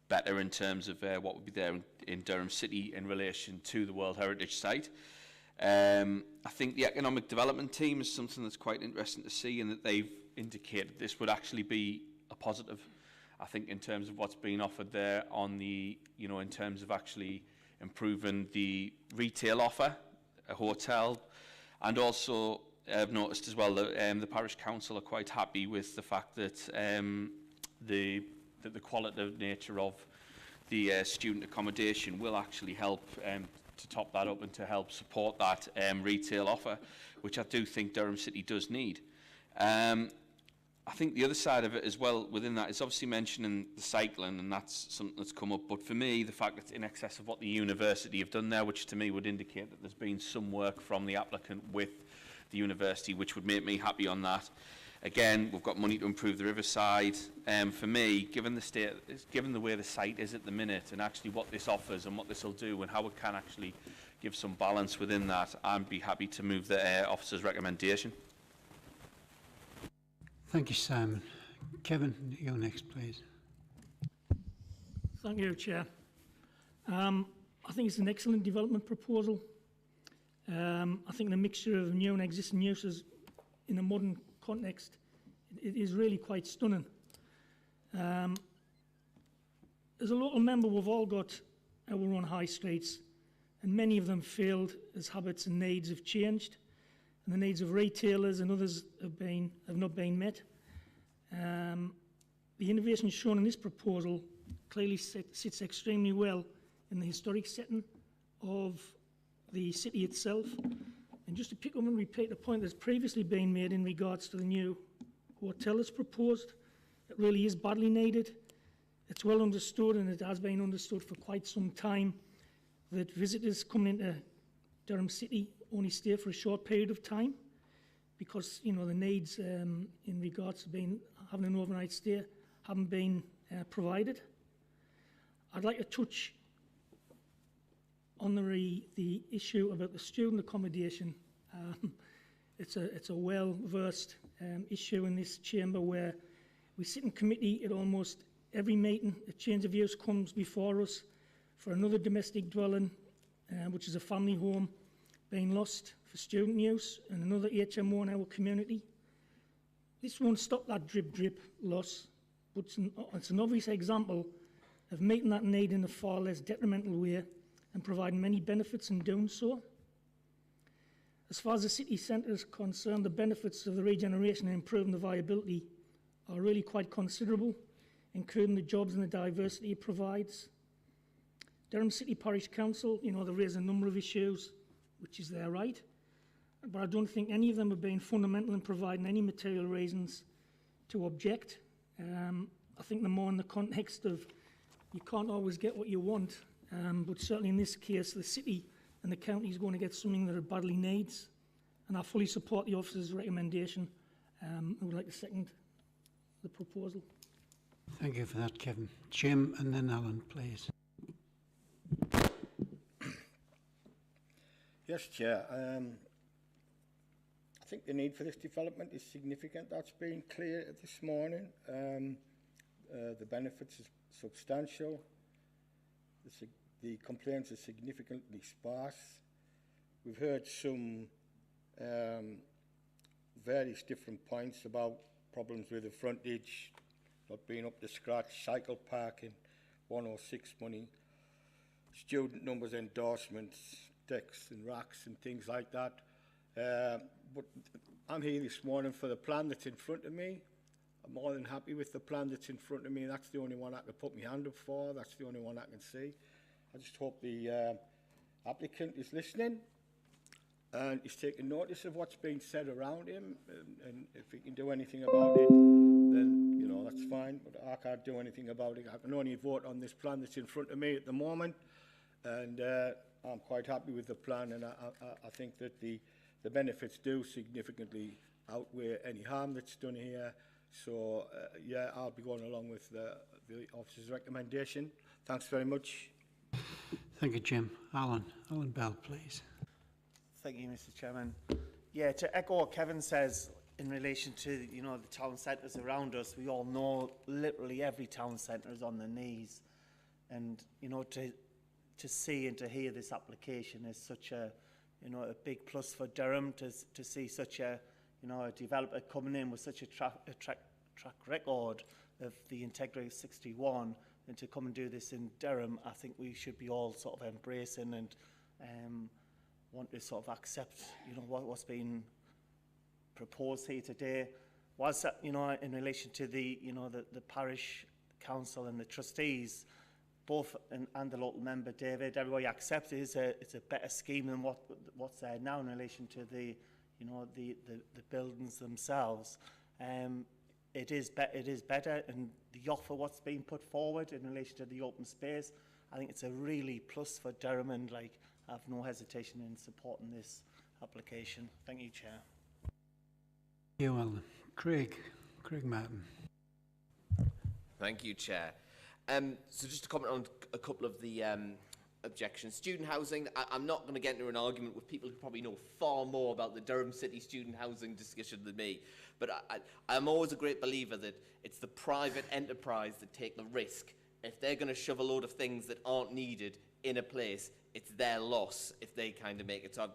better in terms of what would be there in Durham City in relation to the World Heritage Site. I think the economic development team is something that's quite interesting to see, and that they've indicated this would actually be a positive. I think in terms of what's being offered there on the, you know, in terms of actually improving the retail offer, a hotel, and also I've noticed as well that the parish council are quite happy with the fact that the qualitative nature of the student accommodation will actually help to top that up and to help support that retail offer, which I do think Durham City does need. I think the other side of it as well within that is obviously mentioning the cycling, and that's something that's come up. But for me, the fact that it's in excess of what the university have done there, which to me would indicate that there's been some work from the applicant with the university, which would make me happy on that. Again, we've got money to improve the riverside. For me, given the way the site is at the minute, and actually what this offers and what this will do and how it can actually give some balance within that, I'd be happy to move the officer's recommendation. Thank you, Simon. Kevin, you're next, please. Thank you, Chair. I think it's an excellent development proposal. I think the mixture of new and existing uses in a modern context, it is really quite stunning. As a local member, we've all got our own high streets, and many of them failed as habits and needs have changed, and the needs of retailers and others have not been met. The innovation shown in this proposal clearly sits extremely well in the historic setting of the city itself. And just to pick up and repeat the point that's previously been made in regards to the new hotel that's proposed, It really is badly needed. It's well understood, and it has been understood for quite some time, that visitors coming into Durham City only stay for a short period of time because, you know, the needs in regards to having an overnight stay haven't been provided. I'd like to touch on the issue about the student accommodation. It's a well-versed issue in this chamber where we sit in committee at almost every meeting. A change of use comes before us for another domestic dwelling, which is a family home, being lost for student use, and another HMO in our community. This won't stop that drip loss, but it's an obvious example of meeting that need in a far less detrimental way and providing many benefits in doing so. As far as the city centre is concerned, the benefits of the regeneration and improving the viability are really quite considerable, including the jobs and the diversity it provides. Durham City Parish Council, you know, they've raised a number of issues, which is their right, but I don't think any of them have been fundamental in providing any material reasons to object. I think they're more in the context of you can't always get what you want, but certainly in this case, the city and the county is going to get something that it badly needs, and I fully support the officer's recommendation. I would like to second the proposal. Thank you for that, Kevin. Jim and then Alan, please. Yes, Chair. I think the need for this development is significant. That's been clear this morning. The benefits are substantial. The complaints are significantly sparse. We've heard some various different points about problems with the frontage, not being up to scratch, cycle parking, 106 money, student numbers, endorsements, decks and racks and things like that. But I'm here this morning for the plan that's in front of me. I'm more than happy with the plan that's in front of me. That's the only one I can put my hand up for. That's the only one I can see. I just hope the applicant is listening and is taking notice of what's being said around him. And if he can do anything about it, then, you know, that's fine. But I can't do anything about it. I can only vote on this plan that's in front of me at the moment. And I'm quite happy with the plan. And I think that the benefits do significantly outweigh any harm that's done here. So, yeah, I'll be going along with the officer's recommendation. Thanks very much. Thank you, Jim. Alan Bell, please. Thank you, Mr. Chairman. Yeah, to echo what Kevin says in relation to, you know, the town centres around us, we all know literally every town centre is on their knees. And, you know, to see and to hear this application is such a, you know, a big plus for Durham to see such a, you know, a developer coming in with such a track record of the Integrity 61, and to come and do this in Durham. I think we should be all sort of embracing and want to sort of accept, you know, what's been proposed here today. Was that, you know, in relation to the, you know, the parish council and the trustees, both and the local member David, everybody accepts it's a better scheme than what's there now in relation to the, you know, the buildings themselves. It is better, and the offer what's being put forward in relation to the open space, I think it's a really plus for Durham, and like I have no hesitation in supporting this application. Thank you, Chair. Thank you, Alan. Craig Martin. Thank you, Chair. So just to comment on a couple of the objections. Student housing, I'm not going to get into an argument with people who probably know far more about the Durham City student housing discussion than me, but I'm always a great believer that it's the private enterprise that take the risk. If they're going to shove a load of things that aren't needed in a place, it's their loss if they kind of make it. So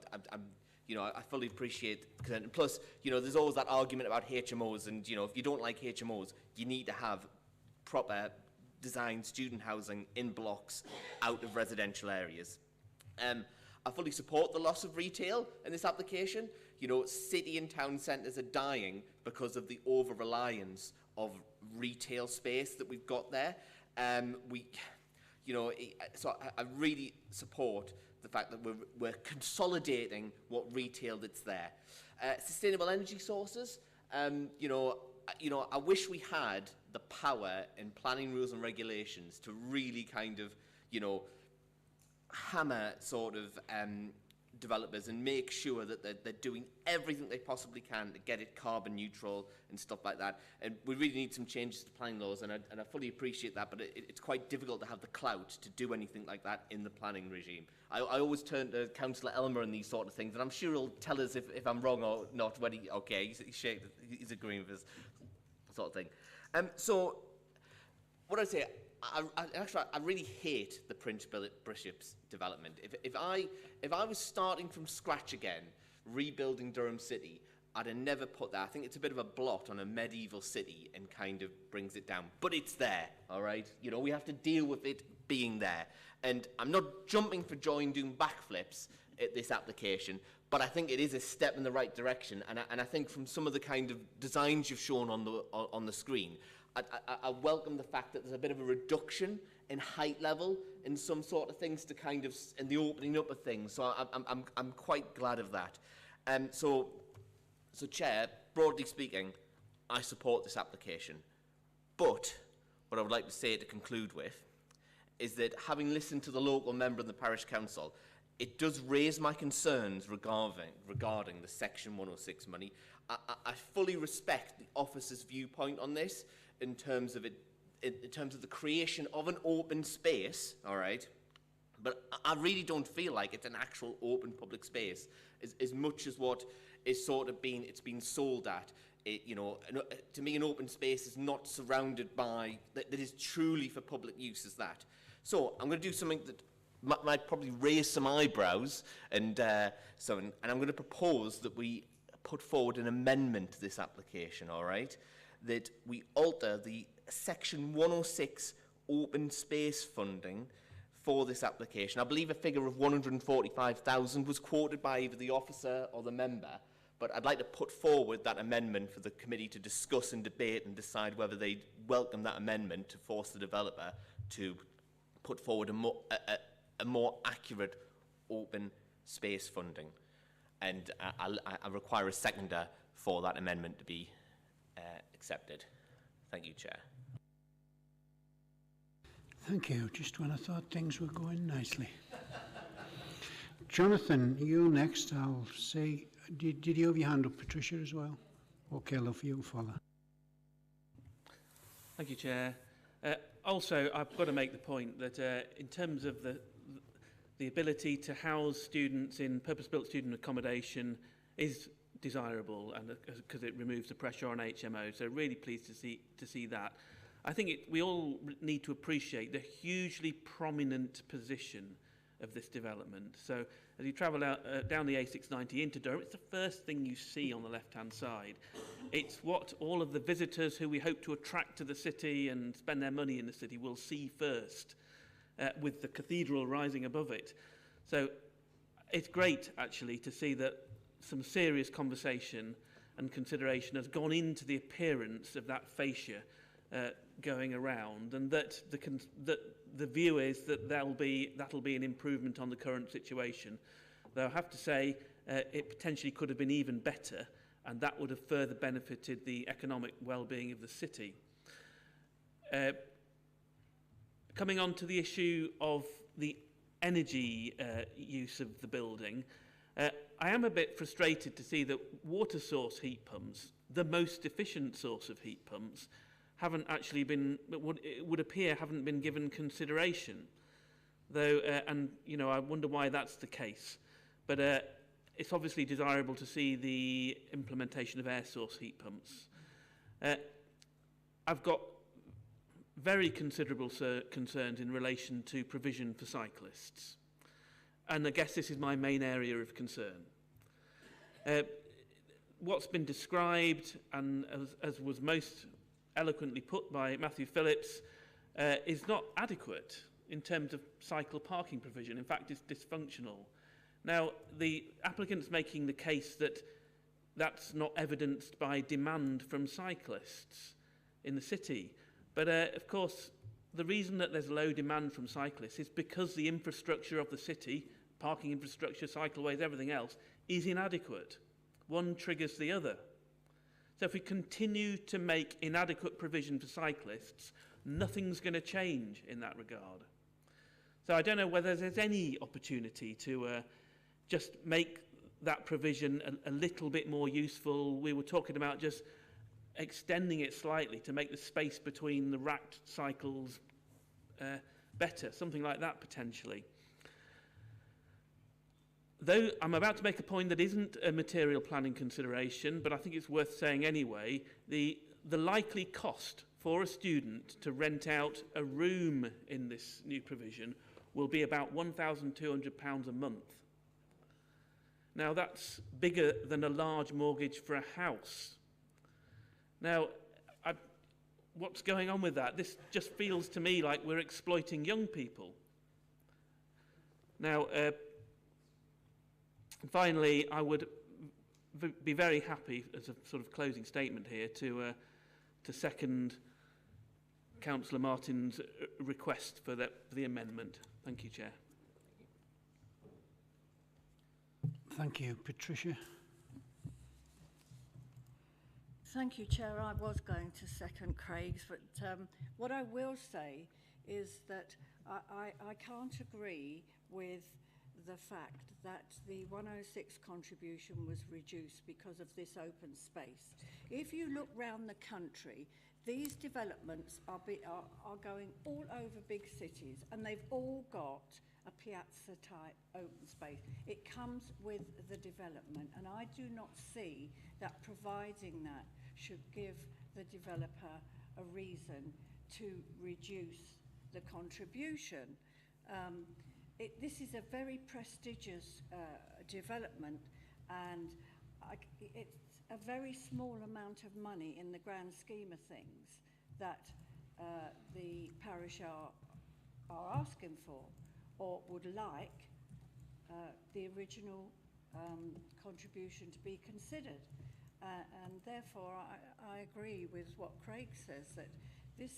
you know, I fully appreciate consent. And plus, you know, there's always that argument about HMOs, and, you know, if you don't like HMOs, you need to have proper designed student housing in blocks out of residential areas. I fully support the loss of retail in this application. You know, city and town centres are dying because of the over-reliance of retail space that we've got there. You know, so I really support the fact that we're consolidating what retail that's there. Sustainable energy sources, you know, you know, I wish we had the power in planning rules and regulations to really kind of, you know, hammer sort of developers and make sure that they're doing everything they possibly can to get it carbon neutral and stuff like that. And we really need some changes to planning laws, and I fully appreciate that, but it's quite difficult to have the clout to do anything like that in the planning regime. I always turn to Councillor Elmer and these sort of things, and I'm sure he'll tell us if I'm wrong or not when he's agreeing with us, sort of thing. So, what I'd say, I really hate the Prince Bishop's development. If I was starting from scratch again, rebuilding Durham City, I'd have never put that. I think it's a bit of a blot on a medieval city and kind of brings it down. But it's there, all right? You know, we have to deal with it being there. And I'm not jumping for joy and doing backflips at this application, but I think it is a step in the right direction. And I think from some of the kind of designs you've shown on the screen, I welcome the fact that there's a bit of a reduction in height level in some sort of things to kind of, in the opening up of things. So I'm quite glad of that. So Chair, broadly speaking, I support this application. But what I would like to say to conclude with is that having listened to the local member of the parish council, it does raise my concerns regarding the Section 106 money. I fully respect the officer's viewpoint on this in terms of the creation of an open space, all right? But I really don't feel like it's an actual open public space as much as what is sort of it's been sold at. You know, to me, an open space is not surrounded by, that is truly for public use as that. So I'm going to do something that might probably raise some eyebrows, and I'm going to propose that we put forward an amendment to this application, all right? That we alter the Section 106 open space funding for this application. I believe a figure of 145,000 was quoted by either the officer or the member, but I'd like to put forward that amendment for the committee to discuss and debate and decide whether they welcome that amendment to force the developer to put forward a more accurate open space funding. And I require a seconder for that amendment to be accepted. Thank you, Chair. Thank you. Just when I thought things were going nicely. Jonathan, you're next. I'll say, did you have your hand up, Patricia, as well? Okay, love, you follow. Thank you, Chair. Also, I've got to make the point that in terms of the ability to house students in purpose-built student accommodation is desirable, and because it removes the pressure on HMO. So really pleased to see that. I think we all need to appreciate the hugely prominent position of this development. So as you travel out, down the A690 into Durham, it's the first thing you see on the left-hand side. It's what all of the visitors who we hope to attract to the city and spend their money in the city will see first, with the cathedral rising above it. So it's great, actually, to see that some serious conversation and consideration has gone into the appearance of that fascia going around, and that the view is that that'll be an improvement on the current situation. Though I have to say, it potentially could have been even better, and that would have further benefited the economic well-being of the city. Coming on to the issue of the energy use of the building, I am a bit frustrated to see that water source heat pumps, the most efficient source of heat pumps, haven't actually been, it would appear, haven't been given consideration. Though, and you know, I wonder why that's the case. But it's obviously desirable to see the implementation of air source heat pumps. I've got very considerable concerns in relation to provision for cyclists. And I guess this is my main area of concern. What's been described, and as was most eloquently put by Matthew Phillips, is not adequate in terms of cycle parking provision. In fact, it's dysfunctional. Now, the applicant's making the case that that's not evidenced by demand from cyclists in the city. But of course, the reason that there's low demand from cyclists is because the infrastructure of the city, parking infrastructure, cycleways, everything else, is inadequate. One triggers the other. So if we continue to make inadequate provision for cyclists, nothing's going to change in that regard. So I don't know whether there's any opportunity to just make that provision a little bit more useful. We were talking about just extending it slightly to make the space between the racked cycles better, something like that potentially. Though I'm about to make a point that isn't a material planning consideration, but I think it's worth saying anyway, the likely cost for a student to rent out a room in this new provision will be about £1,200 a month. Now that's bigger than a large mortgage for a house. Now, what's going on with that? This just feels to me like we're exploiting young people. Now, finally, I would be very happy, as a sort of closing statement here, to second Councillor Martin's request for the amendment. Thank you, Chair. Thank you. Patricia? Thank you, Chair. I was going to second Craig's, but what I will say is that I can't agree with the fact that the 106 contribution was reduced because of this open space. If you look round the country, these developments are going all over big cities, and they've all got a piazza-type open space. It comes with the development, and I do not see that providing that should give the developer a reason to reduce the contribution. This is a very prestigious development, and it's a very small amount of money in the grand scheme of things that the parish are asking for, or would like the original contribution to be considered. And therefore, I agree with what Craig says, that this,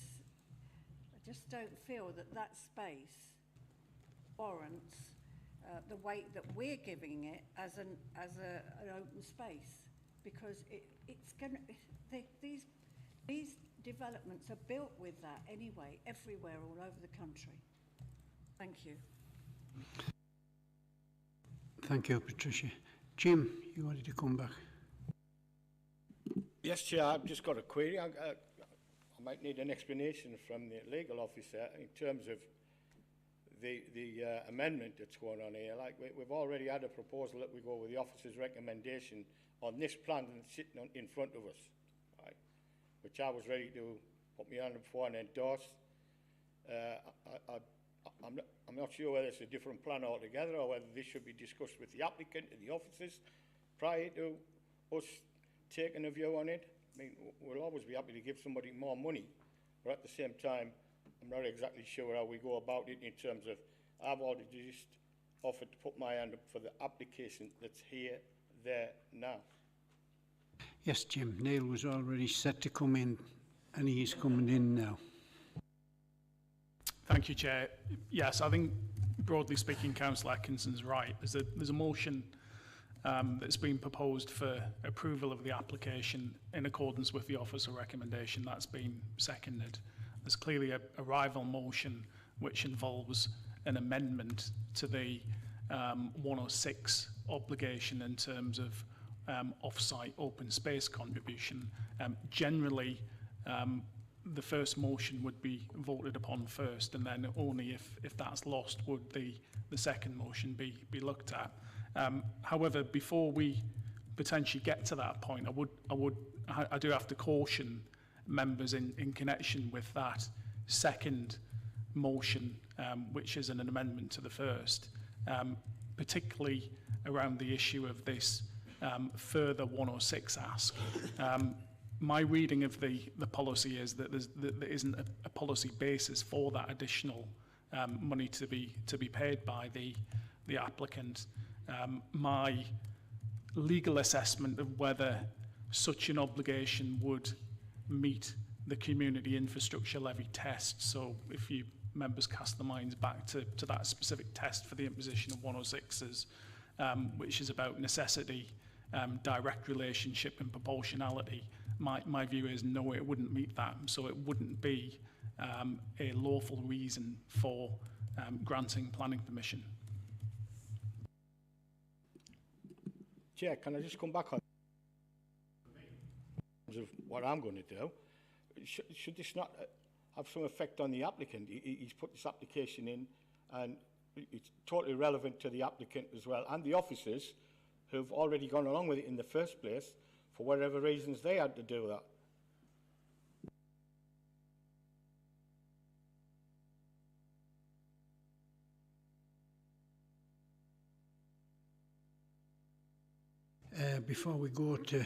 I just don't feel that that space warrants the weight that we're giving it as an open space, because it's going to, these developments are built with that anyway, everywhere, all over the country. Thank you. Thank you, Patricia. Jim, you wanted to come back? Yes, Chair, I've just got a query. I might need an explanation from the legal officer in terms of the amendment that's going on here. Like we've already had a proposal that we go with the officer's recommendation on this plan that's sitting in front of us, right? Which I was ready to put my hand up for and endorse. I'm not sure whether it's a different plan altogether or whether this should be discussed with the applicant and the officers prior to us taking a view on it. I mean, we'll always be happy to give somebody more money, but at the same time, I'm not exactly sure how we go about it in terms of, I've already just offered to put my hand up for the application that's here, there, now. Yes, Jim. Neil was already set to come in, and he's coming in now. Thank you, Chair. Yes, I think, broadly speaking, Councillor Atkinson's right. There's a motion that's been proposed for approval of the application in accordance with the officer recommendation. That's been seconded. There's clearly a rival motion which involves an amendment to the 106 obligation in terms of off-site open space contribution. Generally, the first motion would be voted upon first, and then only if that's lost would the second motion be looked at. However, before we potentially get to that point, I do have to caution members in connection with that second motion, which is an amendment to the first, particularly around the issue of this further 106 ask. My reading of the policy is that there isn't a policy basis for that additional money to be paid by the applicant. My legal assessment of whether such an obligation would meet the community infrastructure levy test, so if you members cast their minds back to that specific test for the imposition of 106s, which is about necessity direct relationship and proportionality, my view is no, it wouldn't meet that. So it wouldn't be a lawful reason for granting planning permission. Chair, can I just come back on what I'm going to do? Should this not have some effect on the applicant? He's put this application in, and it's totally relevant to the applicant as well, and the officers who've already gone along with it in the first place for whatever reasons they had to do that. Before we go to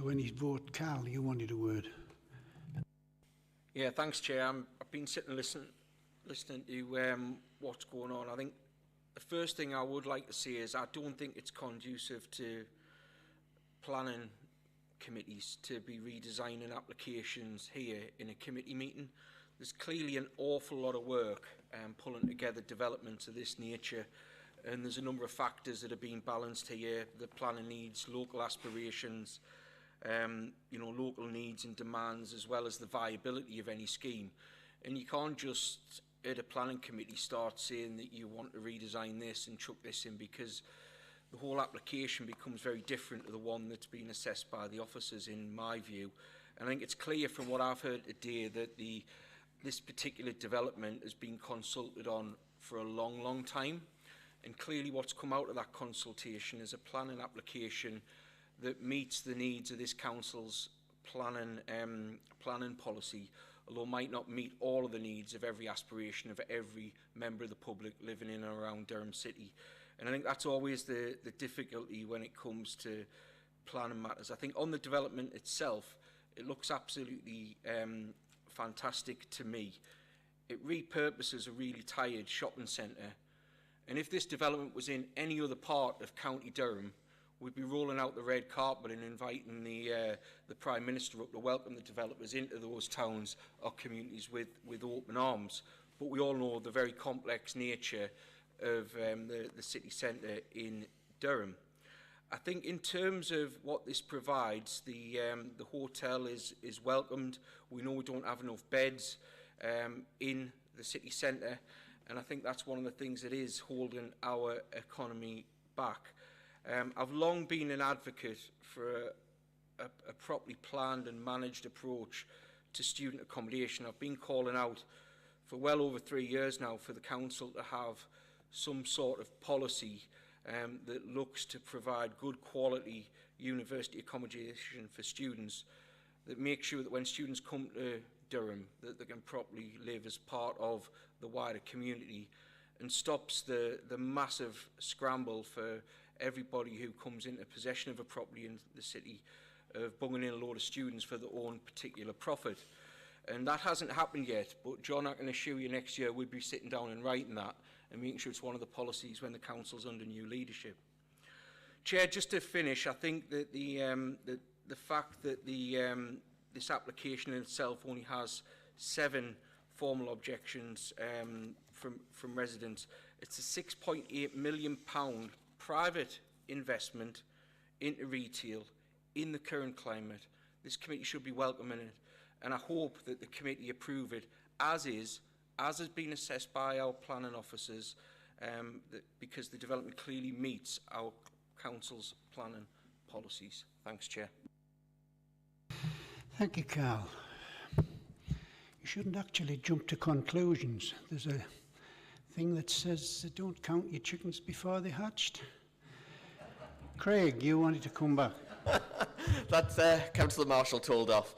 any vote, Carl, you wanted a word. Yeah, thanks, Chair. I've been sitting listening to what's going on. I think the first thing I would like to say is I don't think it's conducive to planning committees to be redesigning applications here in a committee meeting. There's clearly an awful lot of work pulling together developments of this nature, and there's a number of factors that are being balanced here: the planning needs, local aspirations, local needs and demands, as well as the viability of any scheme. And you can't just, at a planning committee, start saying that you want to redesign this and chuck this in, because the whole application becomes very different to the one that's been assessed by the officers, in my view. And I think it's clear from what I've heard today that this particular development has been consulted on for a long, long time. And clearly what's come out of that consultation is a planning application that meets the needs of this council's planning policy, although might not meet all of the needs of every aspiration of every member of the public living in and around Durham City. And I think that's always the difficulty when it comes to planning matters. I think on the development itself, it looks absolutely fantastic to me. It repurposes a really tired shopping centre. And if this development was in any other part of County Durham, we'd be rolling out the red carpet and inviting the Prime Minister up to welcome the developers into those towns or communities with open arms. But we all know the very complex nature of the city centre in Durham. I think in terms of what this provides, the hotel is welcomed. We know we don't have enough beds in the city centre, and I think that's one of the things that is holding our economy back. I've long been an advocate for a properly planned and managed approach to student accommodation. I've been calling out for well over 3 years now for the council to have some sort of policy that looks to provide good quality university accommodation for students, that makes sure that when students come to Durham that they can properly live as part of the wider community, and stops the massive scramble for everybody who comes into possession of a property in the city of bunging in a load of students for their own particular profit. And that hasn't happened yet, but John, I can assure you next year we'll be sitting down and writing that and making sure it's one of the policies when the council's under new leadership. Chair, just to finish, I think that the fact that this application in itself only has 7 formal objections from residents. It's a £6.8 million private investment into retail in the current climate. This committee should be welcoming it, and I hope that the committee approve it as has been assessed by our planning officers, because the development clearly meets our council's planning policies. Thanks, Chair. Thank you, Carl. You shouldn't actually jump to conclusions. There's a thing that says don't count your chickens before they hatched. Craig, you wanted to come back. That's Councillor Marshall told off.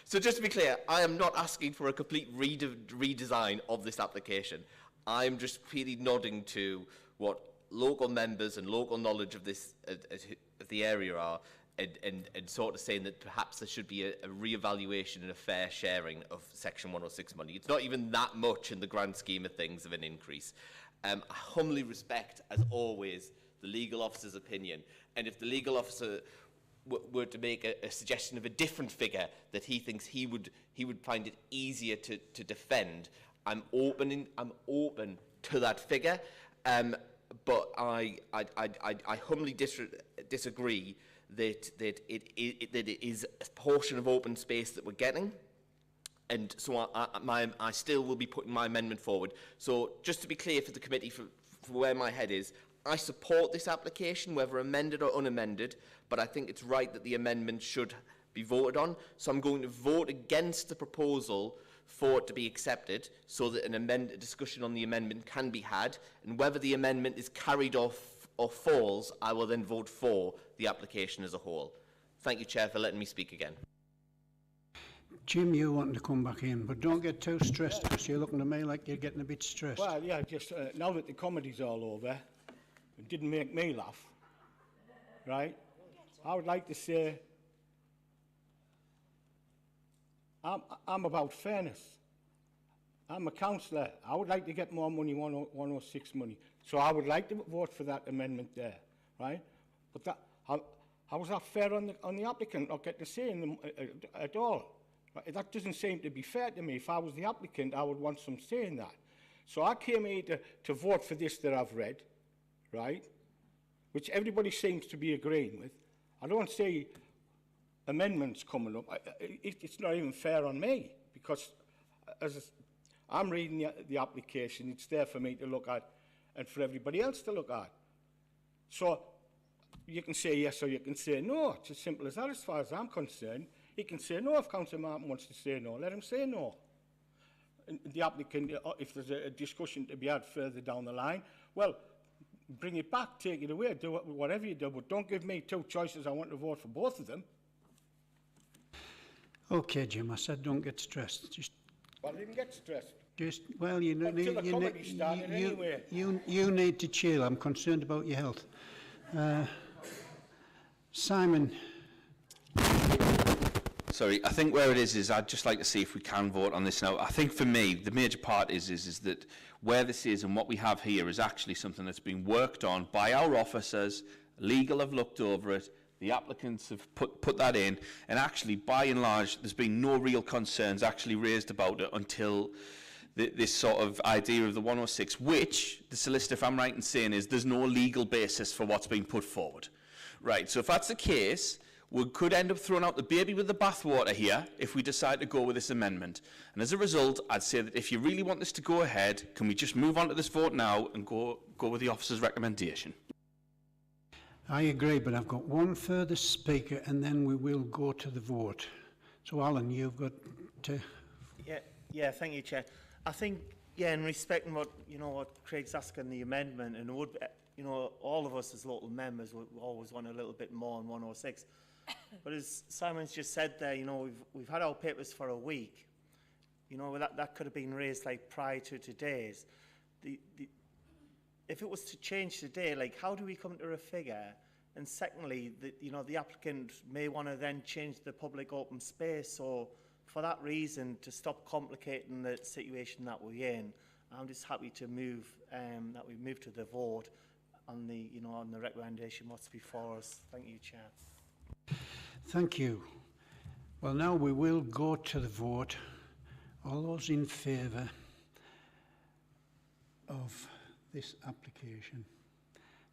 So just to be clear, I am not asking for a complete redesign of this application. I'm just really nodding to what local members and local knowledge of this of the area are, and sort of saying that perhaps there should be a re-evaluation and a fair sharing of Section 106 money. It's not even that much in the grand scheme of things of an increase. I humbly respect, as always, the legal officer's opinion, and if the legal officer were to make a suggestion of a different figure that he thinks he would find it easier to defend, I'm open to that figure. But I humbly disagree that it is a portion of open space that we're getting. And so I still will be putting my amendment forward. So just to be clear for the committee, for where my head is, I support this application, whether amended or unamended, but I think it's right that the amendment should be voted on. So I'm going to vote against the proposal for it to be accepted, so that a discussion on the amendment can be had, and whether the amendment is carried off or falls, I will then vote for the application as a whole. Thank you, Chair, for letting me speak again. Jim, you wanting to come back in, but don't get too stressed, because you're looking at me like you're getting a bit stressed. Well, yeah, just now that the comedy's all over, it didn't make me laugh, right? I would like to say I'm about fairness. I'm a councillor. I would like to get more money, 106 money. So I would like to vote for that amendment there, right? But that, how is that fair on the applicant not getting a say in them at all? Right? That doesn't seem to be fair to me. If I was the applicant, I would want some say in that. So I came here to vote for this that I've read, right? Which everybody seems to be agreeing with. I don't see amendments coming up. It's not even fair on me, because as I'm reading the application, it's there for me to look at and for everybody else to look at. So you can say yes or you can say no. It's as simple as that as far as I'm concerned. He can say no if Councillor Martin wants to say no. Let him say no. And the applicant, if there's a discussion to be had further down the line, well, bring it back, take it away, do whatever you do, but don't give me two choices. I want to vote for both of them. Okay, Jim, I said don't get stressed. Well, I didn't get stressed. Well, you need to chill. I'm concerned about your health. Simon. Sorry, I think where it is I'd just like to see if we can vote on this now. I think for me, the major part is that where this is and what we have here is actually something that's been worked on by our officers. Legal have looked over it. The applicants have put that in, and actually, by and large, there's been no real concerns actually raised about it until this sort of idea of the 106, which, the solicitor, if I'm right in saying, is there's no legal basis for what's been put forward. Right, so if that's the case, we could end up throwing out the baby with the bathwater here if we decide to go with this amendment. And as a result, I'd say that if you really want this to go ahead, can we just move on to this vote now and go with the officer's recommendation? I agree, but I've got one further speaker and then we will go to the vote. So, Alan, you've got to... Yeah, thank you, Chair. I think, yeah, in respecting what Craig's asking the amendment, and it would, all of us as local members would always want a little bit more on 106. But as Simon's just said there, we've had our papers for a week. That could have been raised like prior to today's. If it was to change today, like how do we come to a figure? And secondly, the applicant may want to then change the public open space. So for that reason, to stop complicating the situation that we're in, I'm just happy to move that we move to the vote on the on the recommendation what's before us. Thank you, Chair. Thank you. Well, now we will go to the vote. All those in favour of this application,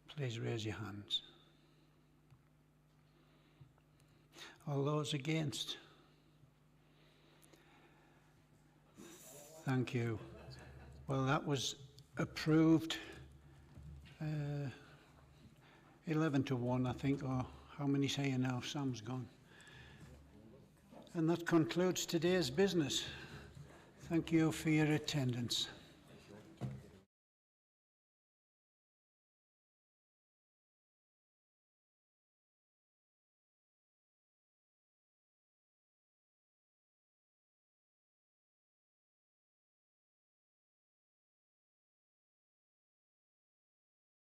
please raise your hands. All those against? Thank you. Well, that was approved 11-1, I think, or how many say you now? Sam's gone. And that concludes today's business. Thank you for your attendance.